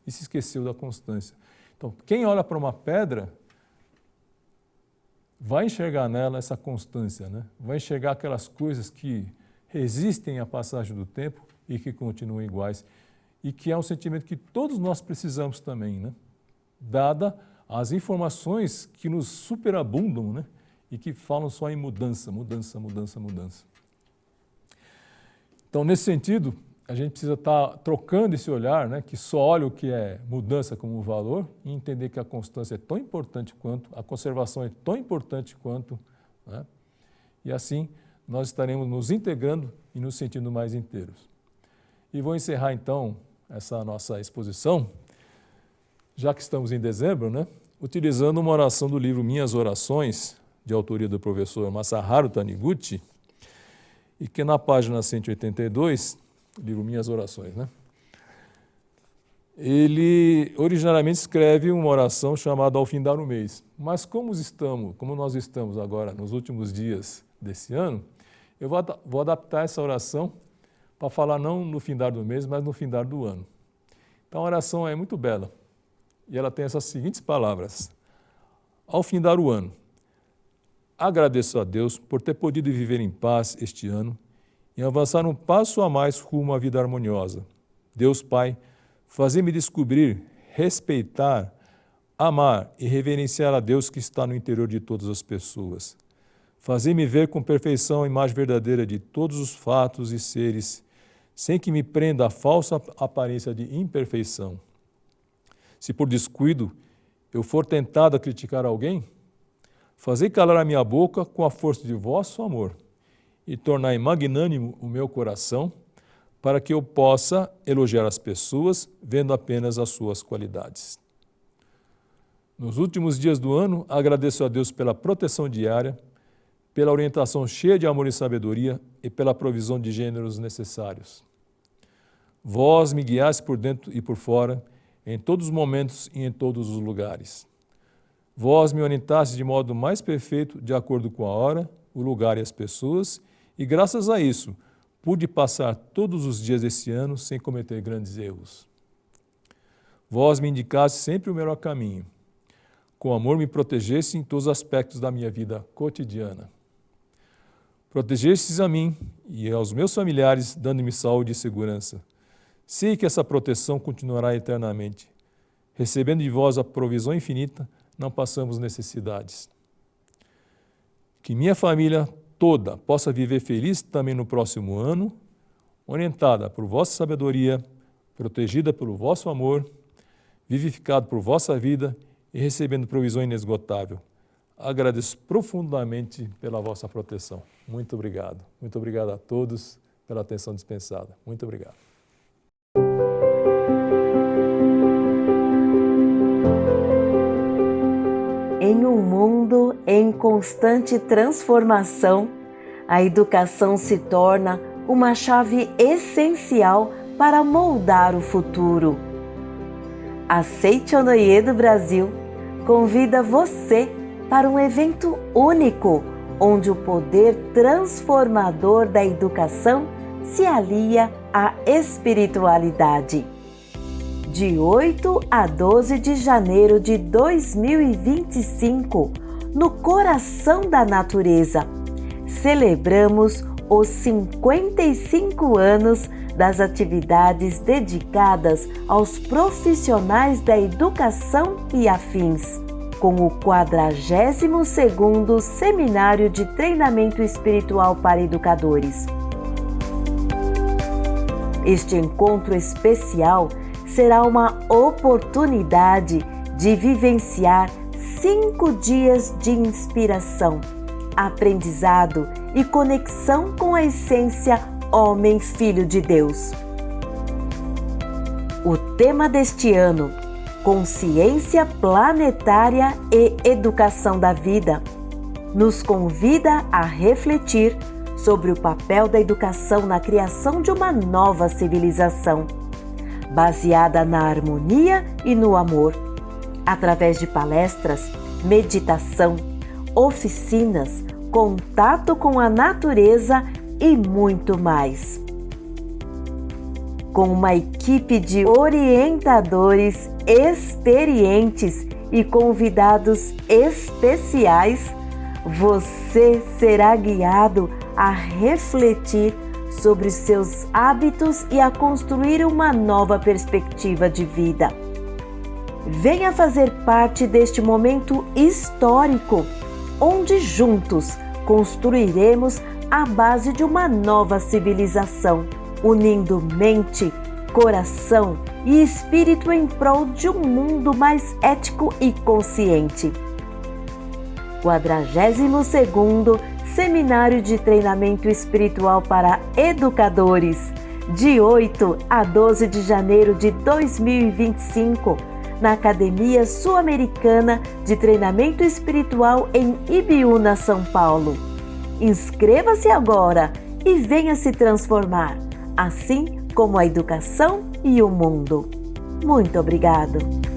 e se esqueceu da constância. Então, quem olha para uma pedra vai enxergar nela essa constância, né? Vai enxergar aquelas coisas que resistem à passagem do tempo e que continuam iguais. E que é um sentimento que todos nós precisamos também, né? Dada as informações que nos superabundam, né? E que falam só em mudança. Então, nesse sentido, a gente precisa estar trocando esse olhar, né? Que só olha o que é mudança como um valor e entender que a constância é tão importante quanto, a conservação é tão importante quanto, né? E assim nós estaremos nos integrando e nos sentindo mais inteiros. E vou encerrar então essa nossa exposição, já que estamos em dezembro, né? Utilizando uma oração do livro Minhas Orações, de autoria do professor Masaharu Taniguchi, e que na página 182, livro Minhas Orações, né? Ele originalmente escreve uma oração chamada Ao Findar o Mês, mas como nós estamos agora nos últimos dias desse ano, eu vou adaptar essa oração para falar não no findar do mês, mas no findar do ano. Então a oração é muito bela. E ela tem essas seguintes palavras. Ao findar o ano, agradeço a Deus por ter podido viver em paz este ano e avançar um passo a mais rumo à vida harmoniosa. Deus Pai, fazer-me descobrir, respeitar, amar e reverenciar a Deus que está no interior de todas as pessoas. Fazer-me ver com perfeição a imagem verdadeira de todos os fatos e seres, sem que me prenda a falsa aparência de imperfeição. Se por descuido eu for tentado a criticar alguém, fazei calar a minha boca com a força de vosso amor e tornai magnânimo o meu coração, para que eu possa elogiar as pessoas vendo apenas as suas qualidades. Nos últimos dias do ano, agradeço a Deus pela proteção diária, pela orientação cheia de amor e sabedoria e pela provisão de gêneros necessários. Vós me guiaste por dentro e por fora, em todos os momentos e em todos os lugares. Vós me orientaste de modo mais perfeito, de acordo com a hora, o lugar e as pessoas, e graças a isso, pude passar todos os dias desse ano sem cometer grandes erros. Vós me indicaste sempre o melhor caminho. Com amor me protegeste em todos os aspectos da minha vida cotidiana. Protegestes a mim e aos meus familiares, dando-me saúde e segurança. Sei que essa proteção continuará eternamente. Recebendo de vós a provisão infinita, não passamos necessidades. Que minha família toda possa viver feliz também no próximo ano, orientada por vossa sabedoria, protegida pelo vosso amor, vivificado por vossa vida e recebendo provisão inesgotável. Agradeço profundamente pela vossa proteção. Muito obrigado. Muito obrigado a todos pela atenção dispensada. Muito obrigado. Em um mundo em constante transformação, a educação se torna uma chave essencial para moldar o futuro. A Seiichi Onoye do Brasil convida você para um evento único, onde o poder transformador da educação se alia à espiritualidade. De 8 a 12 de janeiro de 2025, no coração da natureza, celebramos os 55 anos das atividades dedicadas aos profissionais da educação e afins, com o 42º Seminário de Treinamento Espiritual para Educadores. Este encontro especial será uma oportunidade de vivenciar 5 dias de inspiração, aprendizado e conexão com a essência Homem-Filho de Deus. O tema deste ano: Consciência Planetária e Educação da Vida, nos convida a refletir sobre o papel da educação na criação de uma nova civilização, baseada na harmonia e no amor, através de palestras, meditação, oficinas, contato com a natureza e muito mais. Com uma equipe de orientadores experientes e convidados especiais, você será guiado a refletir sobre seus hábitos e a construir uma nova perspectiva de vida. Venha fazer parte deste momento histórico, onde juntos construiremos a base de uma nova civilização, unindo mente, coração e espírito em prol de um mundo mais ético e consciente. 42º Seminário de Treinamento Espiritual para Educadores, de 8 a 12 de janeiro de 2025, na Academia Sul-Americana de Treinamento Espiritual em Ibiúna, São Paulo. Inscreva-se agora e venha se transformar, assim como a educação e o mundo. Muito obrigado!